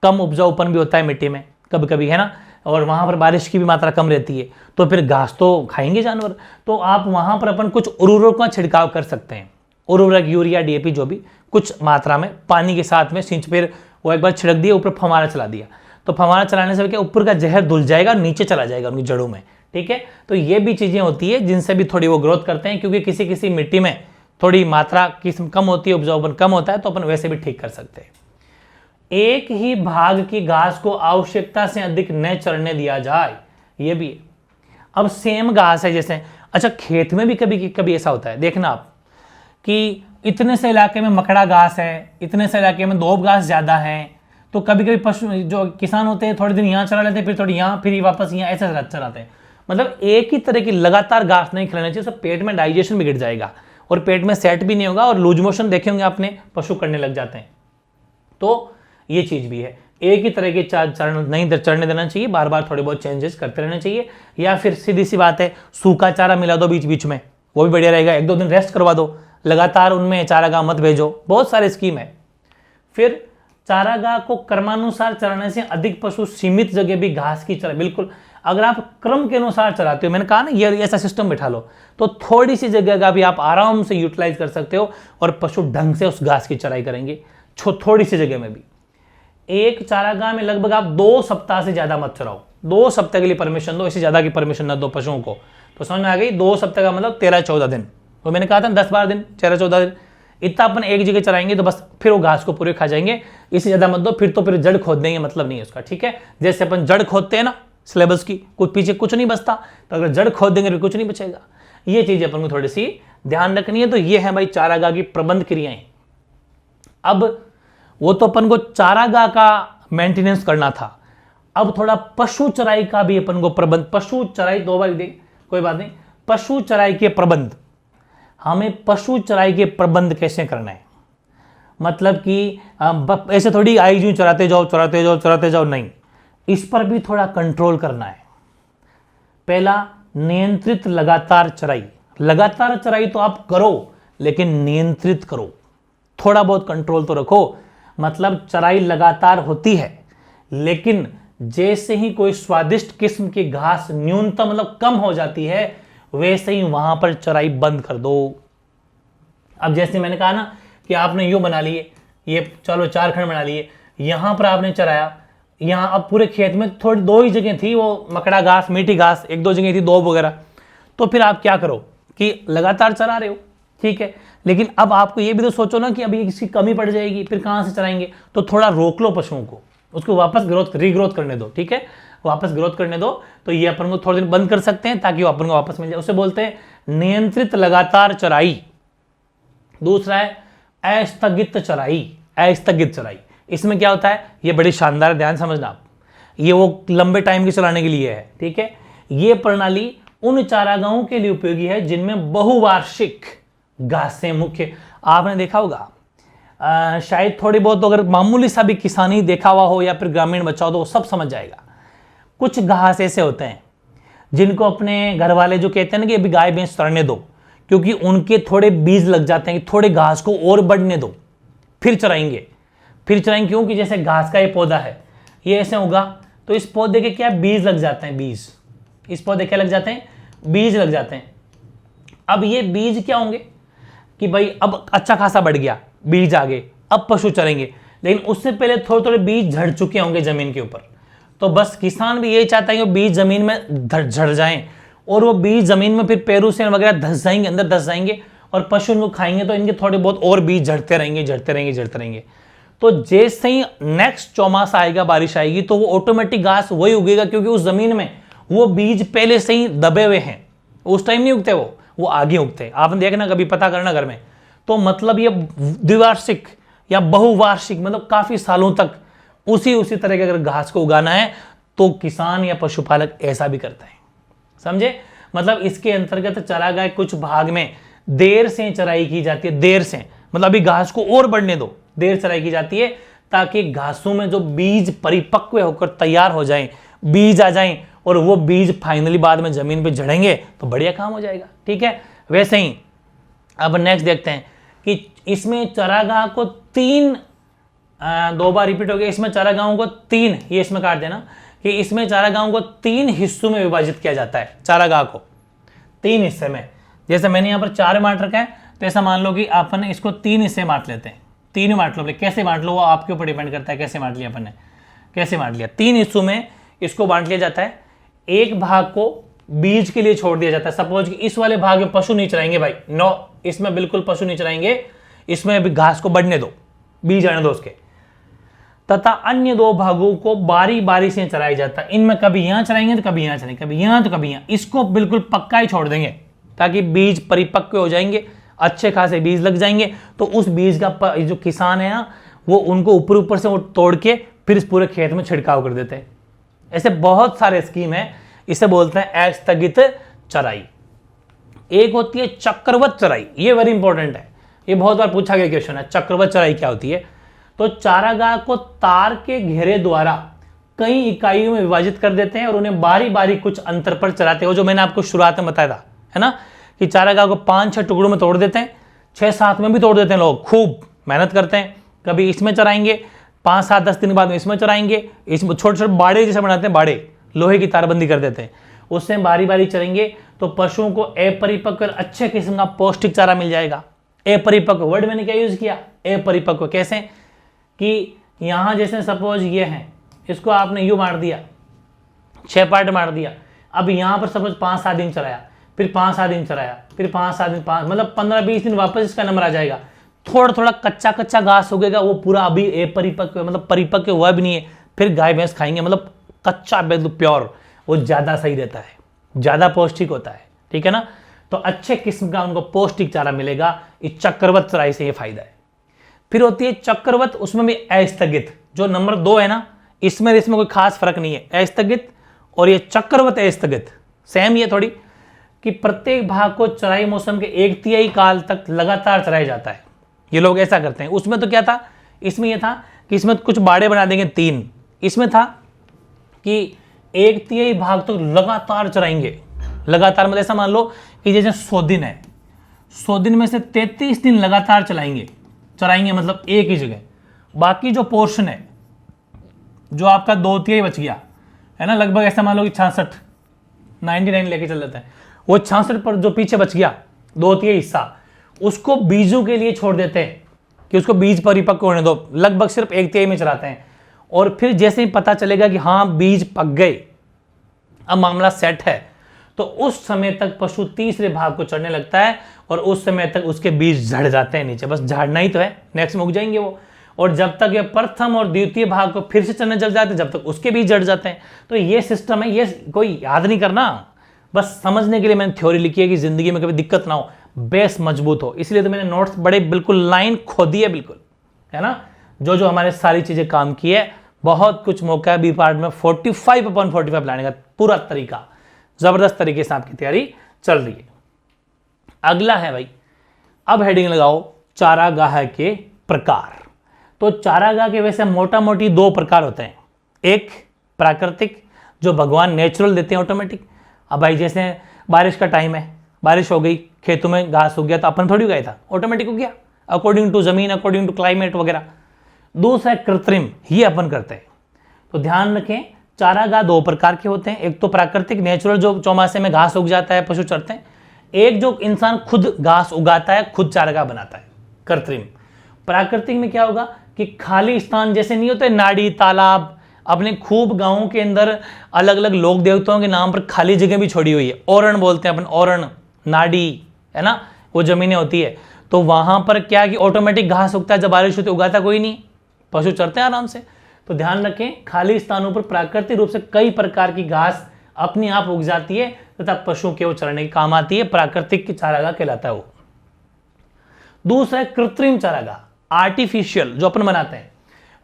कम उपजाऊपन भी होता है मिट्टी में कभी कभी, है ना, और वहां पर बारिश की भी मात्रा कम रहती है, तो फिर घास तो खाएंगे जानवर। तो आप वहां पर अपन कुछ उर्वरकों का छिड़काव कर सकते हैं, उर्वरक यूरिया डीएपी जो भी कुछ मात्रा में पानी के साथ में सिंच, फिर वो एक बार छिड़क दिया, ऊपर फव्वारा चला दिया, तो फव्वारा चलाने से क्या ऊपर का जहर धुल जाएगा, नीचे चला जाएगा उनकी जड़ों में, ठीक है। तो ये भी चीजें होती है जिनसे भी थोड़ी वो ग्रोथ करते हैं, क्योंकि किसी किसी मिट्टी में थोड़ी मात्रा किस्म कम होती है, उपजाऊपन कम होता है, तो अपन वैसे भी ठीक कर सकते हैं। एक ही भाग की घास को आवश्यकता से अधिक न चरने दिया जाए, ये भी है। अब सेम घास है जैसे, अच्छा खेत में भी कभी कभी ऐसा होता है, देखना आप कि इतने से इलाके में मकड़ा घास है, इतने से इलाके में दोब घास ज्यादा है, तो कभी कभी पशु जो किसान होते हैं थोड़े दिन यहाँ चरा लेते हैं, फिर थोड़ी यहाँ, फिर वापस यहाँ, ऐसे चराते हैं। मतलब एक ही तरह की लगातार घास नहीं खिलानी चाहिए, उससे पेट में डाइजेशन बिगड़ जाएगा और पेट में सेट भी नहीं होगा और लूज मोशन देखे होंगे आपने, पशु करने लग जाते हैं। तो ये चीज भी है, एक ही तरह के चरण नहीं चढ़ने देना चाहिए, बार बार थोड़े बहुत चेंजेस करते रहना चाहिए। या फिर सीधी सी बात है, सूखा चारा मिला दो बीच बीच में, वो भी बढ़िया रहेगा, 1-2 दिन रेस्ट करवा दो, लगातार उनमें चारागाह मत भेजो, बहुत सारे स्कीम है। फिर चारागाह को क्रमानुसार चराने से अधिक पशु सीमित जगह भी घास की चराई, बिल्कुल अगर आप क्रम के अनुसार चराते हो, मैंने कहा ना ये ऐसा सिस्टम बिठा लो, तो थोड़ी सी जगह का भी आप आराम से यूटिलाइज कर सकते हो और पशु ढंग से उस घास की चराई करेंगे थोड़ी सी जगह में भी। एक चारागाह में लगभग आप 2 सप्ताह से ज्यादा मत चराओ, 2 सप्ताह के लिए परमिशन दो, इससे ज्यादा की परमिशन ना दो पशुओं को। तो समझ में आ गई, 2 सप्ताह का मतलब 13-14 दिन, तो मैंने कहा था 10-12 दिन, 13-14 दिन इतना अपन एक जगह चराएंगे तो बस फिर वो घास को पूरे खा जाएंगे, इससे ज्यादा मत दो, फिर तो फिर जड़ खोद देंगे, मतलब नहीं है उसका, ठीक है। जैसे अपन जड़ खोदते हैं ना सिलेबस की, कुछ पीछे कुछ नहीं बचता, तो अगर जड़ खोद देंगे तो कुछ नहीं बचेगा। ये चीज अपन को थोड़ी सी ध्यान रखनी है। तो ये है भाई चारागाह की प्रबंध क्रियाएं। अब वो तो अपन को चारागाह का मेंटेनेंस करना था, अब थोड़ा पशु चराई का भी अपन को प्रबंध, पशु चराई 2 बार दे कोई बात नहीं, पशु चराई के प्रबंध, हमें पशु चराई के प्रबंध कैसे करना है, मतलब कि ऐसे थोड़ी आई जू चराते जाओ, नहीं, इस पर भी थोड़ा कंट्रोल करना है। पहला, नियंत्रित लगातार चराई। लगातार चराई तो आप करो लेकिन नियंत्रित करो, थोड़ा बहुत कंट्रोल तो रखो। मतलब चराई लगातार होती है लेकिन जैसे ही कोई स्वादिष्ट किस्म की घास न्यूनतम मतलब कम हो जाती है, वैसे ही वहां पर चराई बंद कर दो। अब जैसे मैंने कहा ना कि आपने यूं बना लिए, ये चलो 4 खंड बना लिए, यहां पर आपने चराया, यहां अब पूरे खेत में थोड़ी 2 ही जगह थी वो मकड़ा घास, मीठी घास 1-2 जगह थी, 2 वगैरह, तो फिर आप क्या करो कि लगातार चरा रहे हो, ठीक है, लेकिन अब आपको ये भी तो सोचो ना कि अभी इसकी कमी पड़ जाएगी, फिर कहां से चराएंगे, तो थोड़ा रोक लो पशुओं को, उसको वापस रीग्रोथ करने दो, ठीक है, वापस ग्रोथ करने दो। तो ये अपन को थोड़े दिन बंद कर सकते हैं ताकि वो अपन को वापस मिल जाए, उसे बोलते हैं नियंत्रित लगातार चराई। दूसरा है अस्थगित चराई। अस्थगित चराई, इसमें क्या होता है, ये बड़ी शानदार, ध्यान समझना आप, ये वो लंबे टाइम की चलाने के लिए है, ठीक है। ये प्रणाली उन चारागाहों के लिए उपयोगी है जिनमें बहुवार्षिक घासें मुख्य, आपने देखा होगा शायद थोड़ी बहुत, तो अगर मामूली सा भी किसानी देखा हुआ हो या फिर ग्रामीण बच्चा हो तो वो सब समझ जाएगा। कुछ घास ऐसे होते हैं जिनको अपने घर वाले जो कहते हैं ना कि अभी गाय भैंस चरने दो, क्योंकि उनके थोड़े बीज लग जाते हैं कि थोड़े घास को और बढ़ने दो, फिर चराएंगे क्योंकि जैसे घास का ये पौधा है, ये ऐसे होगा, तो इस पौधे के क्या बीज लग जाते हैं, बीज, इस पौधे क्या लग जाते हैं, बीज लग जाते हैं। अब ये बीज क्या होंगे कि भाई अब अच्छा खासा बढ़ गया, बीज आ गए, अब पशु चरेंगे, लेकिन उससे पहले थोड़े थोड़े बीज झड़ चुके होंगे जमीन के ऊपर। तो बस किसान भी यही चाहता है कि बीज जमीन में झड़ जाएं और वो बीज जमीन में फिर पैरों से वगैरह धंस जाएंगे, अंदर धंस जाएंगे और पशु इनको खाएंगे, तो इनके थोड़े बहुत और बीज झड़ते रहेंगे। तो जैसे ही नेक्स्ट चौमासा आएगा, बारिश आएगी, तो वो ऑटोमेटिक घास वही उगेगा, क्योंकि उस जमीन में वो बीज पहले से ही दबे हुए हैं, उस टाइम नहीं उगते, वो आगे उगते हैं। आपने देखना, कभी पता करना घर में। तो मतलब ये द्विवार्षिक या बहुवार्षिक, मतलब काफी सालों तक उसी तरह के अगर घास को उगाना है तो किसान या पशुपालक ऐसा भी करता है, समझे। मतलब इसके अंतर्गत चारागाह कुछ भाग में देर से चराई की जाती है, देर से मतलब अभी घास को और बढ़ने दो, देर चराई की जाती है ताकि घासों में जो बीज परिपक्व होकर तैयार हो जाएं, बीज आ जाएं और वो बीज फाइनली बाद में जमीन पे झड़ेंगे तो बढ़िया काम हो जाएगा, ठीक है। वैसे ही अब नेक्स्ट देखते हैं कि इसमें चारागाह को 2 बार रिपीट हो गया, इसमें चारागाहों को 3, ये इसमें काट देना, कि इसमें चारागाहों को 3 हिस्सों में विभाजित किया जाता है। चारागाह को 3 हिस्से में, जैसे मैंने यहाँ पर 4 बांट रखा है, तो ऐसा मान लो कि अपन इसको 3 हिस्से बांट लेते हैं, 3 बांट लो। कैसे बांट लो वो आपके ऊपर डिपेंड करता है, कैसे बांट लिया अपन ने, कैसे बांट लिया। 3 हिस्सों में इसको बांट लिया जाता है। एक भाग को बीज के लिए छोड़ दिया जाता है। सपोज कि इस वाले भाग में पशु नहीं चराएंगे भाई, नो, इसमें बिल्कुल पशु नहीं चराएंगे, इसमें अभी घास को बढ़ने दो, बीज आने दो उसके। तथा अन्य 2 भागों को बारी बारी से चराया जाता है। इनमें कभी यहां चराएंगे तो कभी यहां चराएंगे, कभी यहां तो कभी यहां, इसको बिल्कुल पक्का ही छोड़ देंगे ताकि बीज परिपक्व हो जाएंगे, अच्छे खासे बीज लग जाएंगे। तो उस बीज का जो किसान है ना, वो उनको ऊपर से वो तोड़ के फिर इस पूरे खेत में छिड़काव कर देते हैं। ऐसे बहुत सारे स्कीम है, इसे बोलते हैं अस्थगित चराई। एक होती है चक्रवत चराई, ये वेरी इंपॉर्टेंट है, ये बहुत बार पूछा गया क्वेश्चन है, चक्रवत चराई क्या होती है। तो चारागाह को तार के घेरे द्वारा कई इकाइयों में विभाजित कर देते हैं और उन्हें बारी बारी कुछ अंतर पर चराते हैं। जो मैंने आपको शुरुआत में बताया था, है ना, कि चारागाह को 5-6 टुकड़ों में तोड़ देते हैं, 6-7 में भी तोड़ देते हैं लोग, खूब मेहनत करते हैं। कभी इसमें चराएंगे, 5-7 10 दिन बाद में इसमें चराएंगे। इसमें छोटे छोटे बाड़े जैसे बनाते हैं, बाड़े लोहे की तारबंदी कर देते हैं, उससे बारी बारी चरेंगे तो पशुओं को अपरिपक्व और अच्छे किस्म का पौष्टिक चारा मिल जाएगा। अपरिपक्व वर्ड मैंने क्या यूज किया, अपरिपक्व। कैसे कि यहां जैसे सपोज ये है, इसको आपने यू मार दिया, 6 पार्ट मार दिया, अब यहां पर सपोज 5-7 दिन चलाया, फिर 5-7 दिन चलाया, फिर 5-7 दिन, 5 मतलब 15-20 दिन वापस इसका नंबर आ जाएगा। थोड़ा थोड़ा कच्चा कच्चा घास उगेगा, वो पूरा अभी अपरिपक्व मतलब परिपक्व हुआ भी नहीं है, फिर गाय भैंस खाएंगे, मतलब कच्चा बिल्कुल प्योर, वो ज्यादा सही रहता है, ज्यादा पौष्टिक होता है, ठीक है ना। तो अच्छे किस्म का उनको पौष्टिक चारा मिलेगा। इस चक्रवत चराई से ये फायदा है। फिर होती है चक्रवत, उसमें भी अस्थगित, जो नंबर 2 है ना, इसमें कोई खास फर्क नहीं है। अस्थगित और ये चक्रवत अस्थगित सेम ये थोड़ी, कि प्रत्येक भाग को चराई मौसम के 1/3 काल तक लगातार चराया जाता है। ये लोग ऐसा करते हैं। उसमें तो क्या था, इसमें ये था कि इसमें कुछ बाड़े बना देंगे 3, इसमें था कि 1/3 भाग तो लगातार चराएंगे। लगातार मतलब ऐसा मान लो कि जैसे 100 दिन है, 100 दिन में से 33 दिन लगातार चराएंगे मतलब एक ही जगह। बाकी जो पोर्शन है, जो आपका 2/3 बच गया है ना, लगभग ऐसा मान लो कि 99 लेके चल जाते हैं, वो 66 पर जो पीछे बच गया 2/3 हिस्सा, उसको बीजों के लिए छोड़ देते हैं कि उसको बीज परिपक्व होने दो। लगभग सिर्फ 1/3 में चलाते हैं, और फिर जैसे ही पता चलेगा कि हाँ बीज पक गए, अब मामला सेट है, तो उस समय तक पशु तीसरे भाग को चढ़ने लगता है, और उस समय तक उसके बीज झड़ जाते हैं नीचे। बस झाड़ना ही तो है, नेक्स्ट में उग जाएंगे वो। और जब तक ये प्रथम और द्वितीय भाग को फिर से चढ़ने चल जाते हैं, जब तक उसके बीज झड़ जाते हैं। तो ये सिस्टम है, ये कोई याद नहीं करना, बस समझने के लिए मैंने थ्योरी लिखी है कि जिंदगी में कभी दिक्कत ना हो, बेस मजबूत हो। इसलिए तो मैंने नोट्स बड़े बिल्कुल लाइन खोदी है, बिल्कुल, है ना। जो हमारे सारी चीजें काम की है, बहुत कुछ मौका है बी पार्ट में 45/45 लाने का पूरा तरीका, जबरदस्त तरीके से आपकी तैयारी चल रही है। अगला है भाई, अब हेडिंग लगाओ चारागाह के प्रकार। तो चारागाह के वैसे मोटा मोटी 2 प्रकार होते हैं। एक प्राकृतिक, जो भगवान नेचुरल देते हैं ऑटोमेटिक। अब भाई जैसे बारिश का टाइम है, बारिश हो गई, खेतों में घास हो गया, तो अपन थोड़ी उगाया था, ऑटोमेटिक हो गया अकॉर्डिंग टू जमीन, अकॉर्डिंग टू क्लाइमेट वगैरह। दूसरा कृत्रिम, ये अपन करते हैं। तो ध्यान रखें, चारागाह 2 प्रकार के होते हैं। एक तो प्राकृतिक नेचुरल, जो चौमासे में घास उग जाता है, पशु चरते हैं। एक जो इंसान खुद घास उगाता है, खुद चारागाह बनाता है, कृत्रिम। प्राकृतिक में क्या होगा कि खाली स्थान, जैसे नहीं होते नाड़ी तालाब, अपने खूब गांवों के अंदर अलग अलग लोक देवताओं के नाम पर खाली जगह भी छोड़ी हुई है, ओरण बोलते हैं अपन, ओरण, नाड़ी, है ना, वो जमीनें होती है। तो वहां पर क्या कि ऑटोमेटिक घास उगता है, जब बारिश होती है उगाता कोई नहीं, पशु चरते हैं आराम से। तो ध्यान रखें, खाली स्थानों पर प्राकृतिक रूप से कई प्रकार की घास अपने आप उग जाती है तथा पशुओं के वो चरने के काम आती है। प्राकृतिक की चारागाह कहलाता है वो। दूसरा है कृत्रिम चारागाह, आर्टिफिशियल, जो अपन बनाते हैं।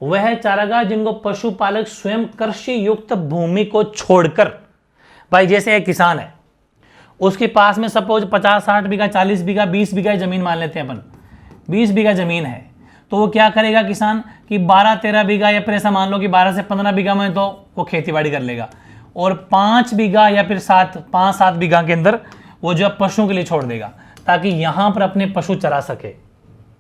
वह चारागाह जिनको पशुपालक स्वयं कृषि युक्त भूमि को छोड़कर, भाई जैसे एक किसान है, उसके पास में सपोज 50-60 बीघा, 40 बीघा, 20 बीघा जमीन मान लेते हैं अपन, 20 बीघा जमीन है, तो वो क्या करेगा किसान कि 12-13 बीघा या फिर ऐसा मान लो कि 12 से 15 बीघा में तो वो खेती बाड़ी कर लेगा, और 5 बीघा या फिर 5-7 बीघा के अंदर वो जो पशुओं के लिए छोड़ देगा, ताकि यहाँ पर अपने पशु चरा सके।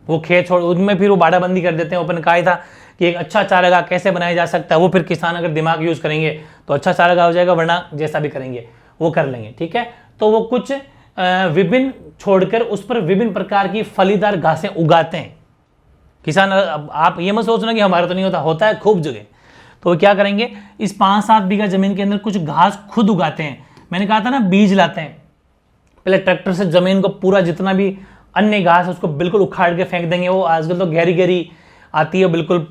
वो खेत छोड़, उनमें फिर वो बाड़ाबंदी कर देते हैं। अपन कहा था कि एक अच्छा चारागाह कैसे बनाया जा सकता है, वो फिर किसान अगर दिमाग यूज करेंगे तो अच्छा चारागाह हो जाएगा, वरना जैसा भी करेंगे वो कर लेंगे, ठीक है। तो वो कुछ विभिन्न छोड़कर उस पर विभिन्न प्रकार की फलीदार घासें उगाते हैं किसान। आप ये मत सोचना कि हमारा तो नहीं होता, होता है खूब जगह। तो वो क्या करेंगे, इस 5-7 बीघा जमीन के अंदर कुछ घास खुद उगाते हैं। मैंने कहा था ना, बीज लाते हैं, पहले ट्रैक्टर से जमीन को पूरा जितना भी अन्य घास उसको बिल्कुल उखाड़ के फेंक देंगे। वो आजकल तो गहरी गहरी आती है, बिल्कुल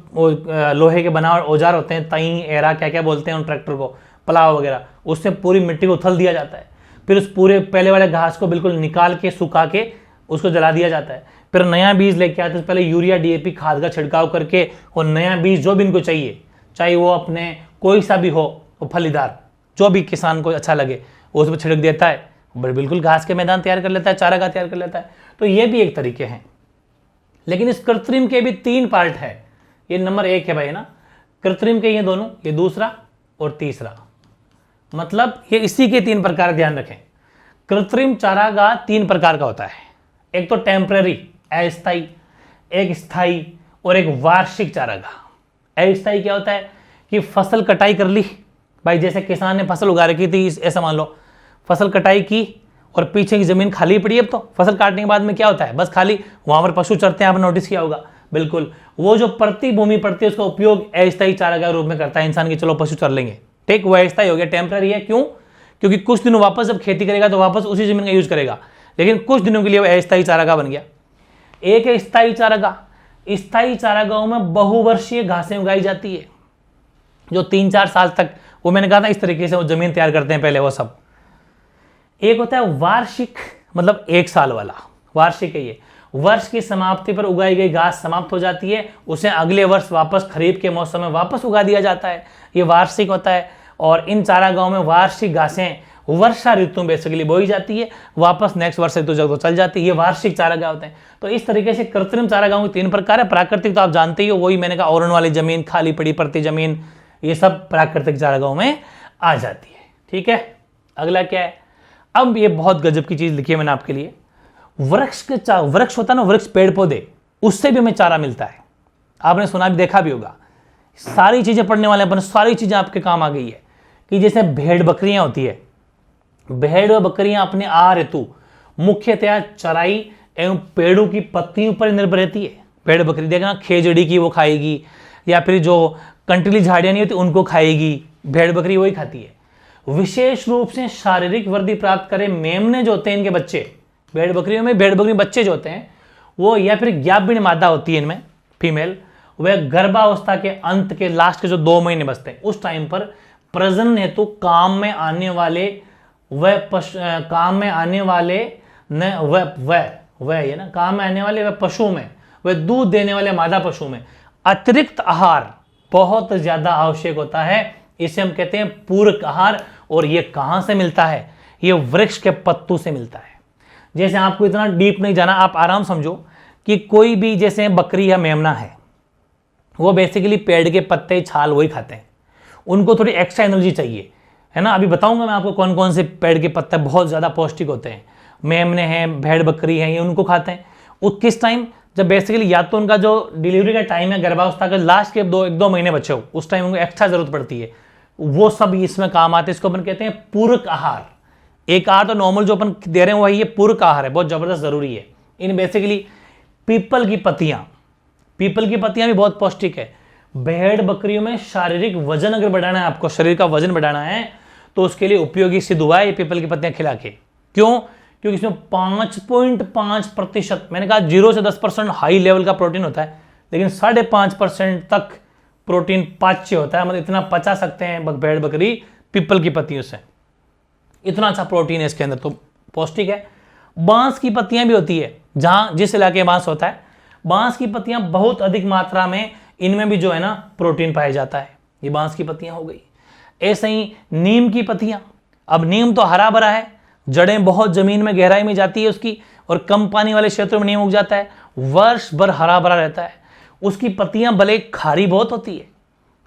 लोहे के बना औजार होते हैं, तई एरा क्या क्या बोलते हैं उन ट्रैक्टर को, पलाव वगैरह, उससे पूरी मिट्टी को उथल दिया जाता है। फिर उस पूरे पहले वाले घास को बिल्कुल निकाल के सुखा के उसको जला दिया जाता है। फिर नया बीज लेके आते हैं, पहले यूरिया DAP खाद का छिड़काव करके, और नया बीज जो भी इनको चाहिए, चाहे वो अपने कोई सा भी हो, वो फलीदार जो भी किसान को अच्छा लगे वो उसमें छिड़क देता है, बिल्कुल घास के मैदान तैयार कर लेता है, चारागाह तैयार कर लेता है। तो ये भी एक तरीके हैं। लेकिन इस कृत्रिम के भी 3 पार्ट है। ये नंबर 1 है भाई ना, कृत्रिम के ये दोनों, ये दूसरा और तीसरा, मतलब ये इसी के 3 प्रकार, ध्यान रखें। कृत्रिम चारागाह 3 प्रकार का होता है। एक तो टेम्पररी, अस्थायी, एक स्थायी, और एक वार्षिक चारागाह। अस्थायी क्या होता है कि फसल कटाई कर ली भाई, जैसे किसान ने फसल उगा रखी थी, ऐसा मान लो फसल कटाई की और पीछे की जमीन खाली पड़ी है। अब तो फसल काटने के बाद में क्या होता है, बस खाली वहां पर पशु चरते हैं, आपने नोटिस किया होगा। बिल्कुल, वो जो प्रति भूमि पड़ती है उसका उपयोग अस्थायी चारागाह रूप में करता है इंसान की, चलो पशु चर लेंगे, ठीक, वो अस्थायी हो गया, टेम्पररी है। क्यों? क्योंकि कुछ दिनों वापस जब खेती करेगा तो वापस उसी जमीन का यूज करेगा, लेकिन कुछ दिनों के लिए वो अस्थायी चारागाह बन गया। एक है स्थायी चारागाह। स्थायी चारागाहों में बहुवर्षीय घासें उगाई जाती है, जो 3-4 साल तक, वो मैंने कहा था इस तरीके से वो जमीन तैयार करते हैं पहले वो सब। एक होता है वार्षिक, मतलब 1 साल वाला, वार्षिक है ये, वर्ष की समाप्ति पर उगाई गई घास समाप्त हो जाती है, उसे अगले वर्ष वापस खरीफ के मौसम में वापस उगा दिया जाता है, ये वार्षिक होता है। और इन चारागाहों में वार्षिक घासें वर्षा ऋतु में बेसिकली बोई जाती है, वापस नेक्स्ट वर्ष ऋतु जब तो चल जाती है, ये वार्षिक चारागाह होते हैं। तो इस तरीके से कृत्रिम चारागाहों के 3 प्रकार है। प्राकृतिक तो आप जानते ही हो, वही मैंने कहा, औरण वाली जमीन, खाली पड़ी पड़ती जमीन, ये सब प्राकृतिक चारागाहों में आ जाती है। ठीक है, अगला क्या है, अब ये बहुत गजब की चीज लिखी है मैंने आपके लिए। वृक्ष होता है ना, वृक्ष पेड़ पौधे, उससे भी हमें चारा मिलता है। आपने सुना भी, देखा भी होगा। सारी चीजें पढ़ने वाले अपन, सारी चीजें आपके काम आ गई है। कि जैसे भेड़ बकरियां होती है, भेड़ व बकरियां अपने आहार हेतु मुख्यतया चराई एवं पेड़ों की पत्तियों पर निर्भर रहती है। भेड़ बकरी देखना, खेजड़ी की वो खाएगी, या फिर जो कंटीली झाड़ियां नहीं होती उनको खाएगी, भेड़ बकरी वही खाती है। विशेष रूप से शारीरिक वृद्धि प्राप्त करे मेमने जो होते हैं, इनके बच्चे, भेड़ बकरियों में भेड़ बकरी बच्चे जो होते हैं वो, या फिर ज्ञापिणी मादा होती है इनमें फीमेल, वह गर्भावस्था के अंत के लास्ट के जो 2 महीने बचते हैं उस टाइम पर प्रजनन हेतु काम में आने वाले वह पशु में, वह दूध देने वाले मादा पशु में अतिरिक्त आहार बहुत ज्यादा आवश्यक होता है। इसे हम कहते हैं पूरक आहार। और ये कहां से मिलता है, ये वृक्ष के पत्तों से मिलता है। जैसे आपको इतना डीप नहीं जाना, आप आराम समझो कि कोई भी जैसे बकरी या मेमना है, वो बेसिकली पेड़ के पत्ते छाल वही खाते हैं, उनको थोड़ी एक्स्ट्रा एनर्जी चाहिए, है ना। अभी बताऊंगा मैं आपको कौन कौन से पेड़ के पत्ते बहुत ज्यादा पौष्टिक होते हैं। मेमने हैं, भेड़ बकरी हैं, ये उनको खाते हैं। वो किस टाइम, जब बेसिकली या तो उनका जो डिलीवरी का टाइम है, गर्भावस्था का लास्ट के 1-2 महीने बचे हो, उस टाइम उनको एक्स्ट्रा जरूरत पड़ती है, वो सब इसमें काम आते हैं। इसको अपन कहते हैं पूरक आहार। एक आहार तो नॉर्मल जो अपन दे रहे हैं वही, ये पूरक आहार है, बहुत जबरदस्त जरूरी है। इन बेसिकली पीपल की पत्तियां भी बहुत पौष्टिक है। भेड़ बकरियों में शारीरिक वजन अगर बढ़ाना है, आपको शरीर का वजन बढ़ाना है, तो उसके लिए उपयोगी सिद्ध हुआ है ये पीपल की पत्तियां खिला के। क्यों? क्योंकि इसमें 5.5%, मैंने कहा 0 से 10% हाई लेवल का प्रोटीन होता है, लेकिन 5.5% तक प्रोटीन पाच्य होता है, मतलब इतना पचा सकते हैं भेड़ बकरी पीपल की पत्तियों से, इतना अच्छा प्रोटीन है इसके अंदर, तो पौष्टिक है। बांस की पत्तियां भी होती है, जहां जिस इलाके में बांस होता है, बांस की पत्तियां बहुत अधिक मात्रा में, इनमें भी जो है ना प्रोटीन पाया जाता है। ये बांस की पत्तियां हो गई। ऐसे ही नीम की पत्तियां, अब नीम तो हरा भरा है, जड़ें बहुत जमीन में गहराई में जाती है उसकी, और कम पानी वाले क्षेत्रों में नीम उग जाता है, वर्ष भर हरा भरा रहता है। उसकी पत्तियां भले खारी बहुत होती है,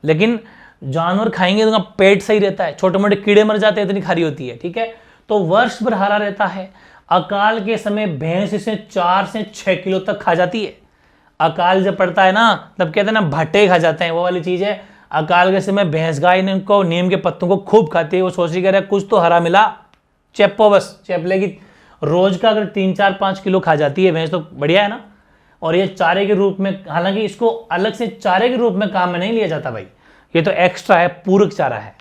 लेकिन जानवर खाएंगे तो उनका पेट सही रहता है, छोटे मोटे कीड़े मर जाते हैं, इतनी खारी होती है। ठीक है, तो वर्ष भर हरा रहता है। अकाल के समय भैंस इसे 4 से 6 किलो तक खा जाती है। अकाल जब पड़ता है ना, तब कहते हैं ना भट्टे खा जाते हैं, वो वाली चीज है। अकाल के समय भैंस गाय ने इनको नीम के पत्तों को खूब खाती है। वो सोची कह रहे कुछ तो हरा मिला, चेपो बस चेप लेगी। रोज का अगर 3-4-5 किलो खा जाती है भैंस तो बढ़िया है ना। और ये चारे के रूप में, हालांकि इसको अलग से चारे के रूप में काम में नहीं लिया जाता भाई, ये तो एक्स्ट्रा है, पूरक चारा है।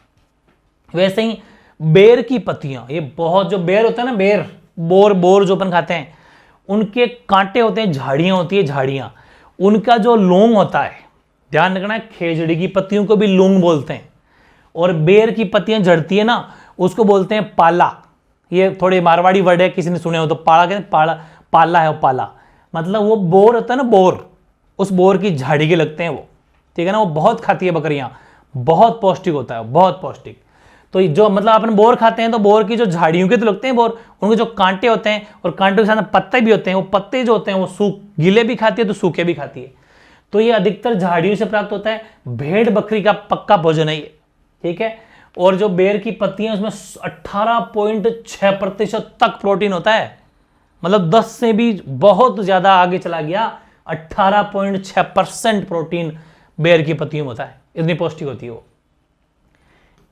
वैसे ही बेर की पत्तियां, ये बहुत, जो बेर होता है ना, बेर बोर जो अपन खाते हैं, उनके कांटे होते हैं, झाड़ियां होती है, झाड़ियां, उनका जो लौंग होता है, ध्यान रखना है, खेजड़ी की पत्तियों को भी लौंग बोलते हैं। और बेर की पत्तियां झड़ती है ना, उसको बोलते हैं पाला। ये थोड़े मारवाड़ी वर्ड है, किसी ने सुने हो तो, पाला कहते हैं, पाला है वो, पाला मतलब वो बोर होता है ना, बोर, उस बोर की झाड़ी के लगते हैं वो, ठीक है ना। वो बहुत खाती है बकरियां, बहुत पौष्टिक होता है, बहुत पौष्टिक। तो जो मतलब अपन बोर खाते हैं तो बोर की जो झाड़ियों के तो लगते हैं बोर, उनके जो कांटे होते हैं और कांटों के साथ पत्ते भी होते हैं, वो पत्ते जो होते हैं वो गीले भी खाती है तो सूखे भी खाती है। तो ये अधिकतर झाड़ियों से प्राप्त होता है। भेड़ बकरी का पक्का भोजन है ये, ठीक है। और जो बेर की पत्तियां, उसमें 18.6% तक प्रोटीन होता है, मतलब 10 से भी बहुत ज्यादा आगे चला गया, 18.6% प्रोटीन बेर की पत्तियों में होता है, इतनी पौष्टिक होती है वो।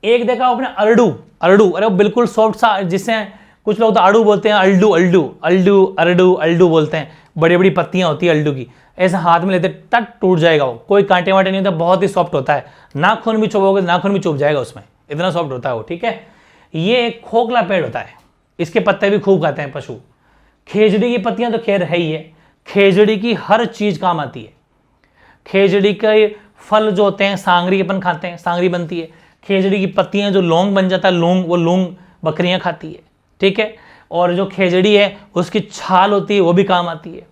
एक देखा आपने अरडू, अरडू, अरे वो बिल्कुल सॉफ्ट सा, जिससे कुछ लोग तो आड़ू बोलते हैं, अल्डू अल्डू अल्डू अरडू अल्डू बोलते हैं, बड़ी बड़ी पत्तियां होती है अल्डू की, ऐसे हाथ में लेते टट टूट जाएगा वो, कोई कांटे वाटे नहीं होता, बहुत ही सॉफ्ट होता है, नाखून भी चुभोगे नाखून भी चुभ जाएगा उसमें, इतना सॉफ्ट होता है वो, ठीक है। ये एक खोखला पेड़ होता है, इसके पत्ते भी खूब खाते हैं पशु। खेजड़ी की पत्तियां तो खैर है ही है, खेजड़ी की हर चीज काम आती है। खेजड़ी के फल जो होते हैं सांगरी अपन खाते हैं, सांगरी बनती है। खेजड़ी की पत्तियां जो लौंग बन जाता है, लौंग, वो लौंग बकरियां खाती है, ठीक है। और जो खेजड़ी है उसकी छाल होती है वो भी काम आती है।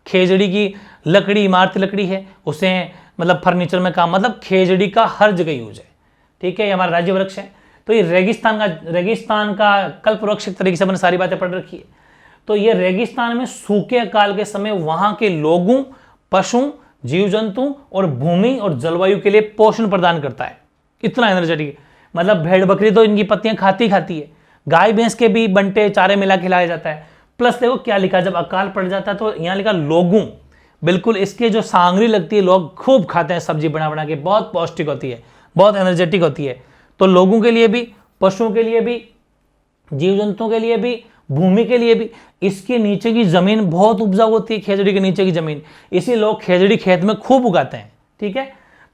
खेजड़ी की लकड़ी इमारती लकड़ी है, उसे मतलब फर्नीचर में काम, मतलब खेजड़ी का हर जगह यूज है, ठीक है। ये हमारा राज्य वृक्ष है। तो ये रेगिस्तान का कल्प वृक्ष एक तरीके से मैंने सारी बातें पढ़ रखी है। तो ये रेगिस्तान में सूखे काल के समय वहां के लोगों, पशु, जीव जंतु और भूमि और जलवायु के लिए पोषण प्रदान करता है, इतना एनर्जेटिक। मतलब भेड़ बकरी तो इनकी पत्तियां खाती है, गाय भैंस के भी बंटे चारे मिला खिलाया जाता है। प्लस देखो क्या लिखा, जब अकाल पड़ जाता है तो यहाँ लिखा लोगों, बिल्कुल इसके जो सांगरी लगती है लोग खूब खाते हैं, सब्जी बना बना के, बहुत पौष्टिक होती है, बहुत एनर्जेटिक होती है। तो लोगों के लिए भी, पशुओं के लिए भी, जीव जंतुओं के लिए भी, भूमि के लिए भी। इसके नीचे की जमीन बहुत उपजाऊ होती है, खेजड़ी के नीचे की जमीन, इसी लोग खेजड़ी खेत में खूब उगाते हैं, ठीक है।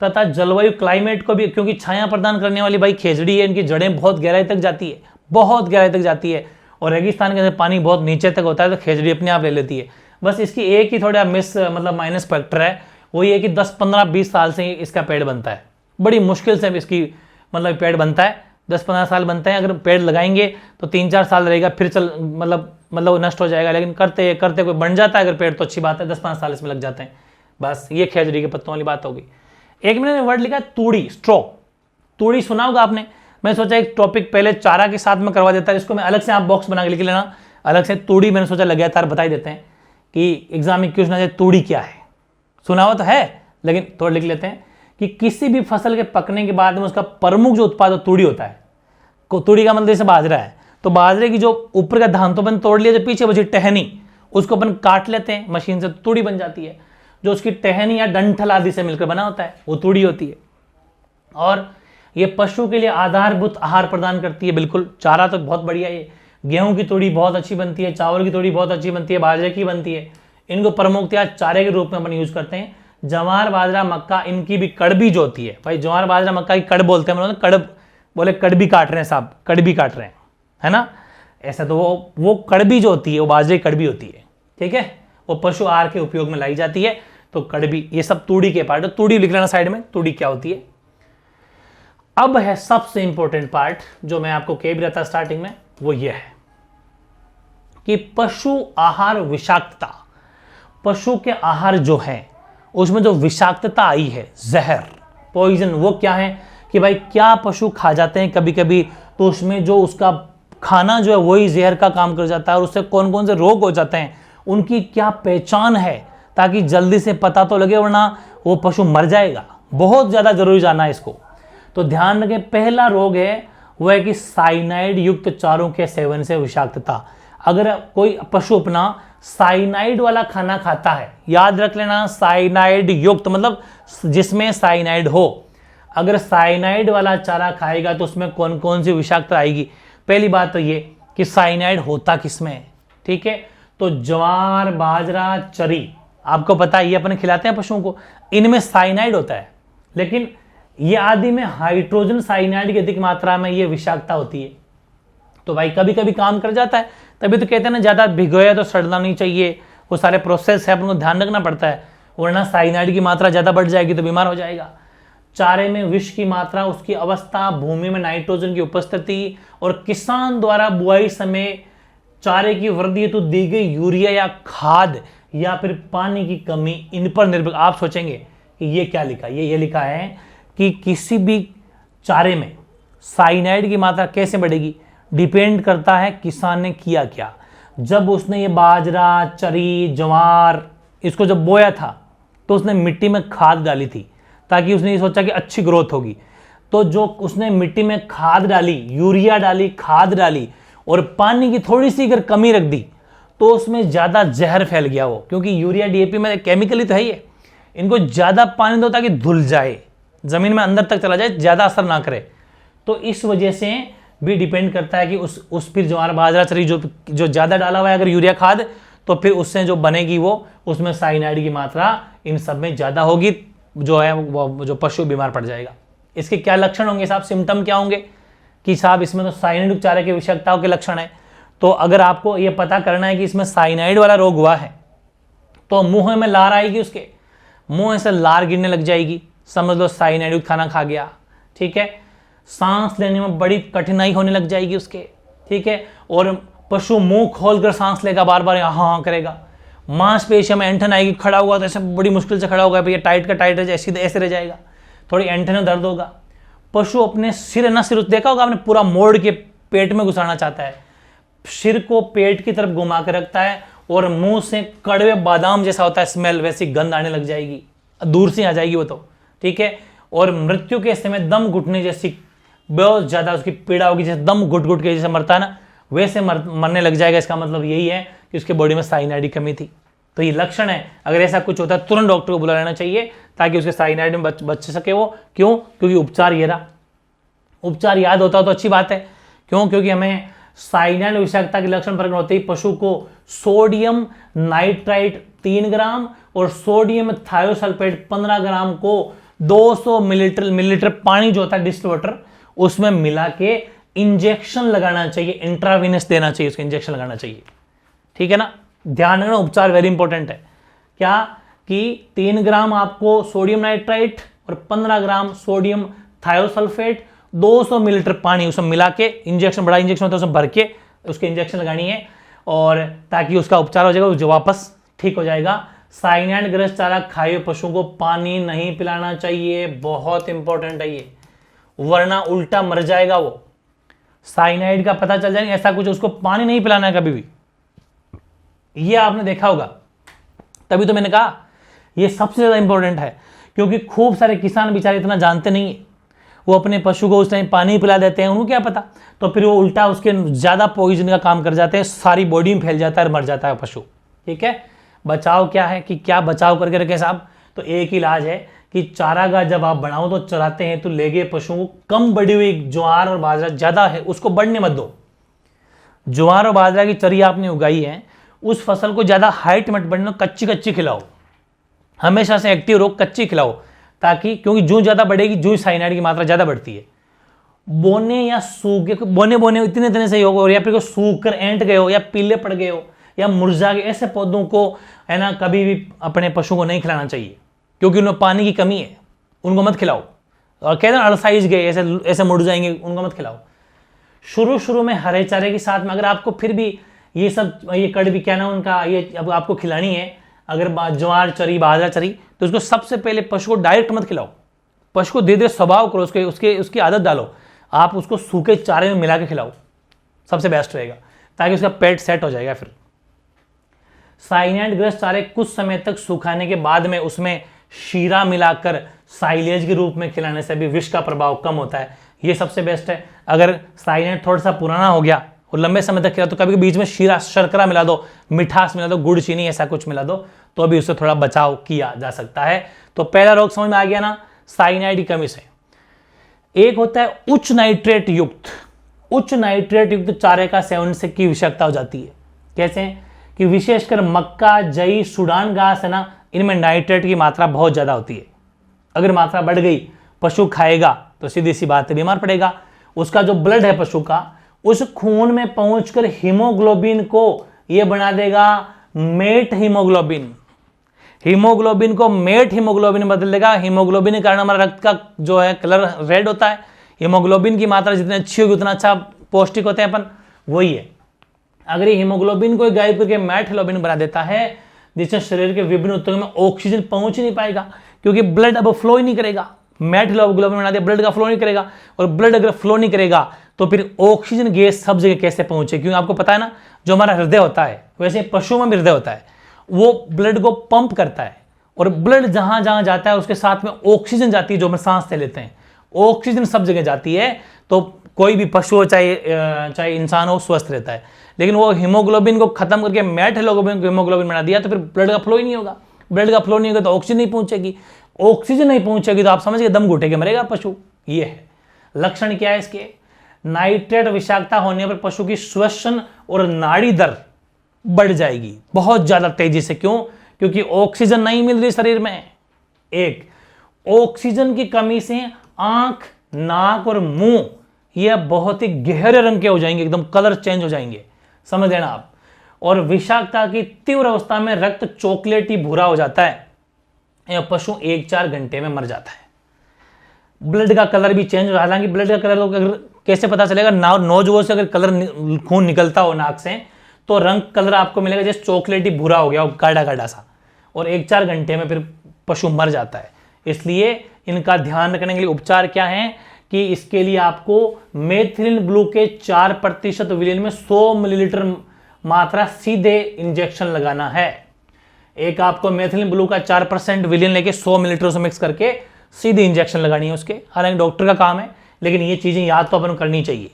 तथा जलवायु क्लाइमेट को भी, क्योंकि छाया प्रदान करने वाली भाई खेजड़ी है, इनकी जड़ें बहुत गहराई तक जाती है, बहुत गहराई तक जाती है। और रेगिस्तान के अंदर पानी बहुत नीचे तक होता है, तो खेजड़ी अपने आप ले लेती है। बस इसकी एक ही थोड़ा मतलब माइनस फैक्टर है, वो ये कि 10, 15, 20 साल से इसका पेड़ बनता है, बड़ी मुश्किल से इसकी मतलब पेड़ बनता है, 10-15 साल बनते हैं। अगर पेड़ लगाएंगे तो 3-4 साल रहेगा, फिर मतलब नष्ट हो जाएगा। लेकिन करते करते कोई बन जाता है अगर पेड़, तो अच्छी बात है, 10-15 साल इसमें लग जाते हैं। बस ये खेजड़ी के पत्तों वाली बात होगी। एक मैंने वर्ड लिखा है तूड़ी, स्ट्रॉ। तूड़ी सुना होगा आपने, मैं सोचा एक टॉपिक पहले चारा के साथ में करवा देता है, इसको मैं अलग से आप बॉक्स बना के लिख लेना अलग से। तूड़ी मैंने सोचा लगातार बता ही देते हैं कि एग्जाम में क्वेश्चन आ जाए तूड़ी क्या है, सुना हुआ तो है लेकिन थोड़ा लिख लेते हैं कि किसी भी फसल के पकने के बाद में उसका प्रमुख जो उत्पाद तूड़ी होता है। तूड़ी का मतलब जैसे बाजरा है, तो बाजरे की जो ऊपर का धान तो अपन तोड़ लिया, जो पीछे बची टहनी उसको अपन काट लेते हैं मशीन से, तूड़ी बन जाती है। जो उसकी टहनी या डंठल आदि से मिलकर बना होता है वो तूड़ी होती है। और ये पशु के लिए आधारभूत आहार प्रदान करती है, बिल्कुल। चारा तो बहुत बढ़िया है, गेहूं की तूड़ी बहुत अच्छी बनती है, चावल की तूड़ी बहुत अच्छी बनती है, बाजरे की बनती है। इनको प्रमुखतया चारे के रूप में अपन यूज करते हैं। जवार, बाजरा, मक्का, इनकी भी कड़बी जो होती है भाई, जवार, बाजरा, मक्का की कड़ बोलते हैं, कड़ब बोले कड़बी काट रहे हैं साहब, कड़बी काट रहे हैं, है ना, ऐसा। तो वो कड़बी जो होती है वो बाजरे की कड़बी होती है, ठीक है। वो पशु आहार के उपयोग में लाई जाती है, तो कड़बी, ये सब तूड़ी के पार्ट है। तूड़ी लिख लेना साइड में, तूड़ी क्या होती है। अब है सबसे इंपॉर्टेंट पार्ट जो मैं आपको कह भी रहा था स्टार्टिंग में, वो ये है कि पशु आहार विषाक्तता। पशु के आहार जो है उसमें जो विषाक्तता आई है, जहर, पॉइजन, वो क्या है कि भाई क्या पशु खा जाते हैं कभी कभी, तो उसमें जो उसका खाना जो है वही जहर का काम कर जाता है, और उससे कौन कौन से रोग हो जाते हैं, उनकी क्या पहचान है, ताकि जल्दी से पता तो लगे, वरना वो पशु मर जाएगा। बहुत ज़्यादा जरूरी जानना है इसको। तो ध्यान रखें, पहला रोग है वो है कि साइनाइड युक्त चारों के सेवन से विषाक्तता। अगर कोई पशु अपना साइनाइड वाला खाना खाता है, याद रख लेना, साइनाइड युक्त मतलब जिसमें साइनाइड हो। अगर साइनाइड वाला चारा खाएगा तो उसमें कौन कौन सी विषाक्तता आएगी। पहली बात तो ये कि साइनाइड होता किसमें है, ठीक है। तो ज्वार, बाजरा, चरी, आपको पता है ये अपन खिलाते हैं पशुओं को, इनमें साइनाइड होता है। लेकिन ये आदि में हाइड्रोजन साइनाइड की अधिक मात्रा में ये विषाक्तता होती है। तो भाई कभी कभी काम कर जाता है, तभी तो कहते हैं ना, ज्यादा भिगोया तो सड़ना नहीं चाहिए, वो सारे प्रोसेस है, अपन को ध्यान रखना पड़ता है, वरना साइनाइड की मात्रा ज्यादा बढ़ जाएगी तो बीमार हो जाएगा। चारे में विष की मात्रा, उसकी अवस्था, भूमि में नाइट्रोजन की उपस्थिति, और किसान द्वारा बुआई समय चारे की वृद्धि हेतु दी गई यूरिया या खाद या फिर पानी की कमी, इन पर निर्भर। आप सोचेंगे कि ये क्या लिखा, ये लिखा है कि किसी भी चारे में साइनाइड की मात्रा कैसे बढ़ेगी, डिपेंड करता है किसान ने किया क्या। जब उसने ये बाजरा, चरी, ज्वार इसको जब बोया था तो उसने मिट्टी में खाद डाली थी, ताकि उसने ये सोचा कि अच्छी ग्रोथ होगी। तो जो उसने मिट्टी में खाद डाली, यूरिया डाली, खाद डाली, और पानी की थोड़ी सी अगर कमी रख दी, तो उसमें ज़्यादा जहर फैल गया वो, क्योंकि यूरिया, डीएपी में केमिकल ही तो है ये। इनको ज़्यादा पानी दो ताकि धुल जाए, ज़मीन में अंदर तक चला जाए, ज़्यादा असर ना करे। तो इस वजह से भी डिपेंड करता है कि उस फिर ज्वार बाजरा चरी जो ज़्यादा डाला हुआ है अगर यूरिया खाद, तो फिर उससे जो बनेगी वो उसमें साइनाइड की मात्रा इन सब में ज़्यादा होगी, जो है वो जो पशु बीमार पड़ जाएगा। इसके क्या लक्षण होंगे साहब, सिम्टम क्या होंगे कि साहब इसमें तो साइनाइड चारे की विषाक्तताओं के लक्षण है। तो अगर आपको ये पता करना है कि इसमें साइनाइड वाला रोग हुआ है तो मुंह में लार आएगी, उसके मुंह से लार गिरने लग जाएगी, समझ लो साइनाइड खाना खा गया, ठीक है। सांस लेने में बड़ी कठिनाई होने लग जाएगी उसके, ठीक है। और पशु मुंह खोलकर सांस लेगा, बार बार हाँ हाँ करेगा। मांसपेशियों में ऐंठन आएगी, खड़ा हुआ तो ऐसे बड़ी मुश्किल से खड़ा होगा, भैया टाइट का टाइट ऐसे रह जाएगा, थोड़ी ऐंठन में दर्द होगा। पशु अपने सिर देखा होगा आपने, पूरा मोड़ के पेट में घुसाना चाहता है, सिर को पेट की तरफ घुमा कर रखता है और मुंह से कड़वे बादाम जैसा होता है स्मेल, वैसी गंध आने लग जाएगी, दूर से आ जाएगी वो तो, ठीक है। और मृत्यु के समय दम घुटने जैसी बहुत ज्यादा उसकी पीड़ा होगी, जैसे दम घुट घुट के जैसे मरता है ना, वैसे मरने लग जाएगा। इसका मतलब यही है कि उसके बॉडी में साइनाइड की कमी थी। तो ये लक्षण है, अगर ऐसा कुछ होता है तुरंत डॉक्टर को बुला लेना चाहिए ताकि उसके साइनाइड में बच सके वो। क्यों? क्योंकि उपचार ये रहा। उपचार याद होता हो तो अच्छी बात है। क्यों? क्योंकि हमें साइनाइड विषाक्तता के लक्षण प्रकट होते ही पशु को सोडियम नाइट्राइट 3 ग्राम और सोडियम थायोसल्फेट 15 ग्राम को 200 मिलीलीटर पानी जो होता है डिस्टिल वाटर, उसमें मिला के इंजेक्शन लगाना चाहिए, इंट्रावीनस देना चाहिए, उसको इंजेक्शन लगाना चाहिए, ठीक है ना। ध्यान रखना, उपचार वेरी इंपॉर्टेंट है। क्या कि 3 ग्राम आपको सोडियम नाइट्राइट और 15 ग्राम सोडियम थायोसल्फेट 200 मिलीलीटर पानी उसमें मिला के इंजेक्शन, बड़ा इंजेक्शन होता है उसमें भर के उसके इंजेक्शन लगानी है, और ताकि उसका उपचार हो जाएगा, जो वापस ठीक हो जाएगा। साइनाइड ग्रस्त चारा खाए पशुओं को पानी नहीं पिलाना चाहिए, बहुत इंपॉर्टेंट है ये, वरना उल्टा मर जाएगा वो। साइनाइड का पता चल जाएगा ऐसा कुछ, उसको पानी नहीं पिलाना है कभी भी, ये आपने देखा होगा। तभी तो मैंने कहा ये सबसे ज्यादा इंपॉर्टेंट है, क्योंकि खूब सारे किसान बेचारे इतना जानते नहीं है, वो अपने पशु को उस टाइम पानी पिला देते हैं, उनको क्या पता, तो फिर वो उल्टा उसके ज्यादा पॉइजन का काम कर जाते हैं, सारी बॉडी में फैल जाता है और मर जाता है पशु, ठीक है। बचाव क्या है कि क्या बचाव करके रखे साहब, तो एक ही इलाज है कि चारागाह जब आप बनाओ तो चराते हैं तो ले गए पशुओं को कम बड़ी हुई ज्वार और बाजरा ज्यादा है उसको बढ़ने मत दो। ज्वार और बाजरा की चरी आपने उगाई है, उस फसल को ज्यादा हाइट मत बढ़ने दो, कच्ची कच्ची खिलाओ, हमेशा से एक्टिव रहो, कच्ची खिलाओ, ताकि क्योंकि जो ज्यादा बढ़ेगी जो साइनाइड की मात्रा ज्यादा बढ़ती है। बोने या सूखे, बोने इतने तरह से होगा, और या फिर सूख कर एंट गए हो या पीले पड़ गए हो या मुरझा गए, ऐसे पौधों को है ना कभी भी अपने पशु को नहीं खिलाना चाहिए, क्योंकि उनमें पानी की कमी है, उनको मत खिलाओ। और कहते हैं अड़साइज गए, ऐसे मुड़ जाएंगे, उनको मत खिलाओ। शुरू में हरे चारे के साथ में अगर आपको फिर भी ये सब ये कड़वी क्या ना उनका ये अब आपको खिलानी है, अगर ज्वार चरी बाजरा चरी, तो उसको सबसे पहले पशु को डायरेक्ट मत खिलाओ, पशु को धीरे धीरे स्वभाव करो, उसकी आदत डालो, आप उसको सूखे चारे में मिला के खिलाओ, सबसे बेस्ट रहेगा, ताकि उसका पेट सेट हो जाएगा। फिर साइनाइड ग्रस्त चारे कुछ समय तक सुखाने के बाद में उसमें शीरा मिलाकर साइलेज के रूप में खिलाने से भी विष का प्रभाव कम होता है, ये सबसे बेस्ट है। अगर साइनाइड थोड़ा सा पुराना हो गया और लंबे समय तक खिला तो कभी बीच में शीरा शर्करा मिला दो, मिठास मिला दो, गुड़ चीनी ऐसा कुछ मिला दो, तो अभी उससे थोड़ा बचाव किया जा सकता है। तो पहला रोग समझ में आ गया ना, साइनाइड की कमी से। एक होता है उच्च नाइट्रेट युक्त चारे का सेवन से की विषाक्तता हो जाती है। कैसे? कि विशेषकर मक्का, जई, सूडान घास है ना, इनमें नाइट्रेट की मात्रा बहुत ज्यादा होती है। अगर मात्रा बढ़ गई, पशु खाएगा तो सीधी सी बात है बीमार पड़ेगा। उसका जो ब्लड है पशु का, उस खून में पहुंचकर हीमोग्लोबिन को यह बना देगा मेट हीमोग्लोबिन, हीमोग्लोबिन को मेट हीमोग्लोबिन बदल देगा। हीमोग्लोबिन के कारण हमारा रक्त का जो है कलर रेड होता है। हीमोग्लोबिन की मात्रा जितनी अच्छी होगी उतना अच्छा पौष्टिक होते हैं अपन, वही है। अगर ये हीमोग्लोबिन को गायब करके मेट हीमोग्लोबिन बना देता है, जिससे शरीर के विभिन्न ऊतकों में ऑक्सीजन पहुंच ही नहीं पाएगा, क्योंकि ब्लड अब फ्लो ही नहीं करेगा। मेट हीमोग्लोबिन बना दिया, ब्लड का फ्लो नहीं करेगा, और ब्लड अगर फ्लो नहीं करेगा तो फिर ऑक्सीजन गैस सब जगह कैसे पहुंचे? क्योंकि आपको पता है ना, जो हमारा हृदय होता है वैसे पशुओं में भी हृदय होता है, वो ब्लड को पंप करता है, और ब्लड जहां जहां जाता है उसके साथ में ऑक्सीजन जाती है, जो हम सांस ले लेते हैं, ऑक्सीजन सब जगह जाती है। तो कोई भी पशु हो चाहे इंसान हो, स्वस्थ रहता है। लेकिन वो हीमोग्लोबिन को खत्म करके मेट हीमोग्लोबिन बना दिया तो फिर ब्लड का फ्लो ही नहीं होगा, ब्लड का फ्लो नहीं होगा तो ऑक्सीजन नहीं पहुंचेगी, ऑक्सीजन नहीं पहुंचेगी तो आप समझिए दम घुटे के मरेगा पशु। ये है लक्षण। क्या है इसके? नाइट्रेट विषाक्तता होने पर पशु की श्वसन और नाड़ी दर बढ़ जाएगी बहुत ज्यादा तेजी से। क्यों? क्योंकि ऑक्सीजन नहीं मिल रही शरीर में। एक, ऑक्सीजन की कमी से आंख, नाक और मुंह ये बहुत ही गहरे रंग के हो जाएंगे, एकदम कलर चेंज हो जाएंगे, समझ लेना आप। और विषाक्तता की तीव्र अवस्था में रक्त चॉकलेटी भूरा हो जाता है, यह पशु 1-4 घंटे में मर जाता है। ब्लड का कलर भी चेंज हो, हालांकि ब्लड का कलर अगर कैसे पता चलेगा? नोजवों से अगर कलर खून निकलता हो नाक से तो रंग कलर आपको मिलेगा जैसे चॉकलेटी भूरा हो गया, गाढ़ा गाढ़ा सा, और 1-4 घंटे में फिर पशु मर जाता है। इसलिए इनका ध्यान रखने के लिए उपचार क्या है कि इसके लिए आपको मेथिलीन ब्लू के 4% विलेन में 100 मिलीलीटर मात्रा सीधे इंजेक्शन लगाना है। एक आपको मेथिलीन ब्लू का 4% विलेन लेके 100 मिलीलीटर से मिक्स करके सीधे इंजेक्शन लगानी है उसके। हालांकि डॉक्टर का काम है, लेकिन ये चीजें याद तो अपन करनी चाहिए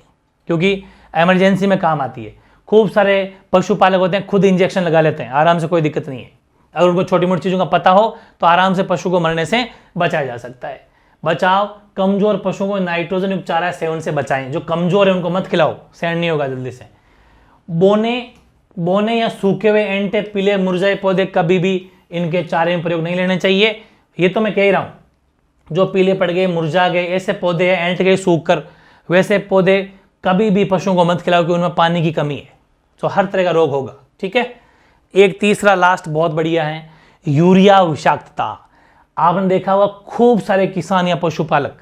क्योंकि इमरजेंसी में काम आती है। खूब सारे पशुपालक होते हैं खुद इंजेक्शन लगा लेते हैं, आराम से, कोई दिक्कत नहीं है। अगर उनको छोटी मोटी चीजों का पता हो तो आराम से पशु को मरने से बचाया जा सकता है। बचाव, कमजोर पशुओं को नाइट्रोजन युक्त चारा सेवन से बचाएं। जो कमजोर है उनको मत खिलाओ, सहन नहीं होगा जल्दी से। बोने या सूखे हुए एंटे पीले मुरझाए पौधे कभी भी इनके चारे में प्रयोग नहीं लेने चाहिए। ये तो मैं कह ही रहा हूं, जो पीले पड़ गए, मुरझा गए, ऐसे पौधे हैं, एंट गए सूख कर, वैसे पौधे कभी भी पशुओं को मत खिलाओ क्योंकि उनमें पानी की कमी है, तो हर तरह का रोग होगा। ठीक है। एक तीसरा लास्ट बहुत बढ़िया है, यूरिया विषाक्तता। आपने देखा होगा खूब सारे किसान या पशुपालक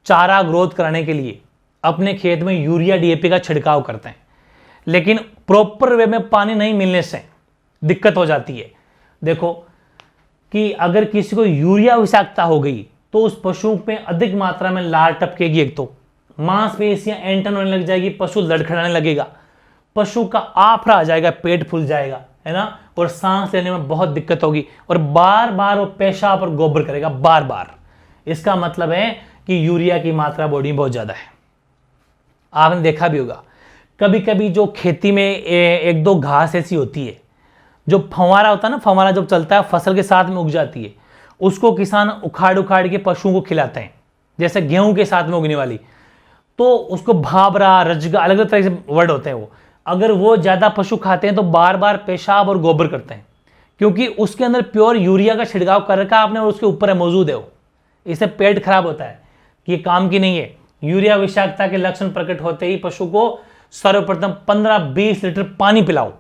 चारा ग्रोथ कराने के लिए अपने खेत में यूरिया डीएपी का छिड़काव करते हैं, लेकिन प्रॉपर वे में पानी नहीं मिलने से दिक्कत हो जाती है। देखो कि अगर किसी को यूरिया विषाक्तता हो गई तो उस पशु पे अधिक मात्रा में लार टपकेगी, एक तो मांसपेशियां एंटन होने लग जाएगी, पशु लड़खड़ाने लगेगा, पशु का आफरा आ जाएगा, पेट फूल जाएगा, है ना, और सांस लेने में बहुत दिक्कत होगी, और बार बार वो पेशाब और गोबर करेगा बार बार। इसका मतलब है कि यूरिया की मात्रा बॉडी में बहुत ज्यादा है। आपने देखा भी होगा कभी कभी जो खेती में एक दो घास ऐसी होती है, जो फंवारा होता है ना, फंवारा जब चलता है फसल के साथ में उग जाती है, उसको किसान उखाड़ उखाड़ के पशुओं को खिलाते हैं, जैसे गेहूं के साथ में उगने वाली, तो उसको भाबरा, रजगा, अलग अलग तरह से वर्ड होते हैं वो। अगर वो ज्यादा पशु खाते हैं तो बार बार पेशाब और गोबर करते हैं, क्योंकि उसके अंदर प्योर यूरिया का छिड़काव कर रखा आपने और उसके ऊपर है मौजूद है वो। इससे पेट खराब होता है, ये काम की नहीं है। यूरिया विषाक्तता के लक्षण प्रकट होते ही पशु को सर्वप्रथम 15-20 लीटर पानी पिलाओ।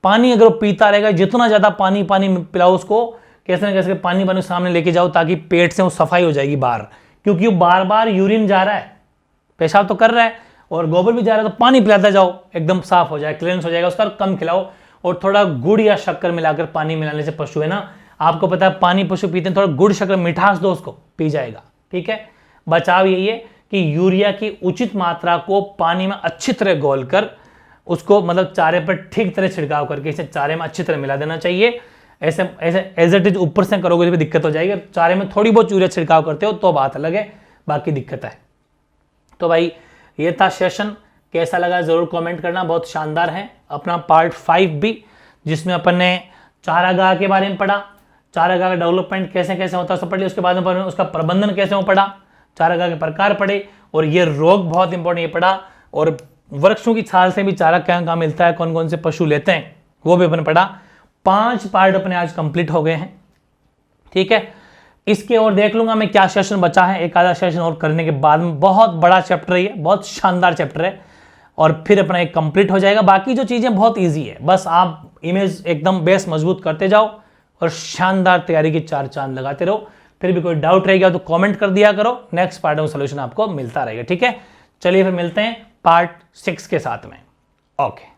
पानी अगर वो पीता रहेगा, जितना ज्यादा पानी पिलाओ उसको, कैसे ना कैसे पानी सामने लेके जाओ ताकि पेट से वो सफाई हो जाएगी बाहर, क्योंकि वो बार बार यूरिन जा रहा है, पेशाब तो कर रहा है और गोबर भी जा रहा है, तो पानी पिलाता जाओ, एकदम साफ हो जाए, क्लींस हो जाएगा उसका। कम खिलाओ और थोड़ा गुड़ या शक्कर मिलाकर पानी मिलाने से पशु है ना, आपको पता है पानी पशु पीते हैं, थोड़ा गुड़ शक्कर मिठास दो उसको, पी जाएगा। ठीक है। बचाव यही है कि यूरिया की उचित मात्रा को पानी में अच्छी तरह घोलकर उसको, मतलब चारे पर ठीक तरह छिड़काव करके इसे चारे में अच्छी तरह मिला देना चाहिए। ऐसे एज इट इज ऊपर से करोगे तो भी दिक्कत हो जाएगी। चारे में थोड़ी बहुत यूरिया छिड़काव करते हो तो बात अलग है, बाकी दिक्कत है। तो भाई ये था सेशन, कैसा लगा जरूर कमेंट करना। बहुत शानदार है। अपना पार्ट 5 भी, जिसमें अपन ने चारागाह के बारे में पढ़ा, चारागाह का डेवलपमेंट कैसे कैसे होता है सब पढ़ लिया। उसके बाद में उसका प्रबंधन कैसे हो पढ़ा, चारागाह के प्रकार पढ़े, और ये रोग बहुत इंपॉर्टेंट ये पढ़ा, और वृक्षों की छाल से भी चारा कहाँ मिलता है, कौन कौन से पशु लेते हैं, वो भी अपन पढ़ा। 5 पार्ट अपने आज कंप्लीट हो गए हैं। ठीक है। इसके और देख लूंगा मैं क्या सेशन बचा है, एक आधा सेशन और करने के बाद में। बहुत बड़ा चैप्टर है ये, बहुत शानदार चैप्टर है, और फिर अपना एक कंप्लीट हो जाएगा। बाकी जो चीजें बहुत इजी है, बस आप इमेज एकदम बेस मजबूत करते जाओ और शानदार तैयारी की 4 चांद लगाते रहो। फिर भी कोई डाउट रहेगा तो कमेंट कर दिया करो, नेक्स्ट पार्ट में सोल्यूशन आपको मिलता रहेगा। ठीक है। चलिए फिर मिलते हैं पार्ट 6 के साथ में। ओके।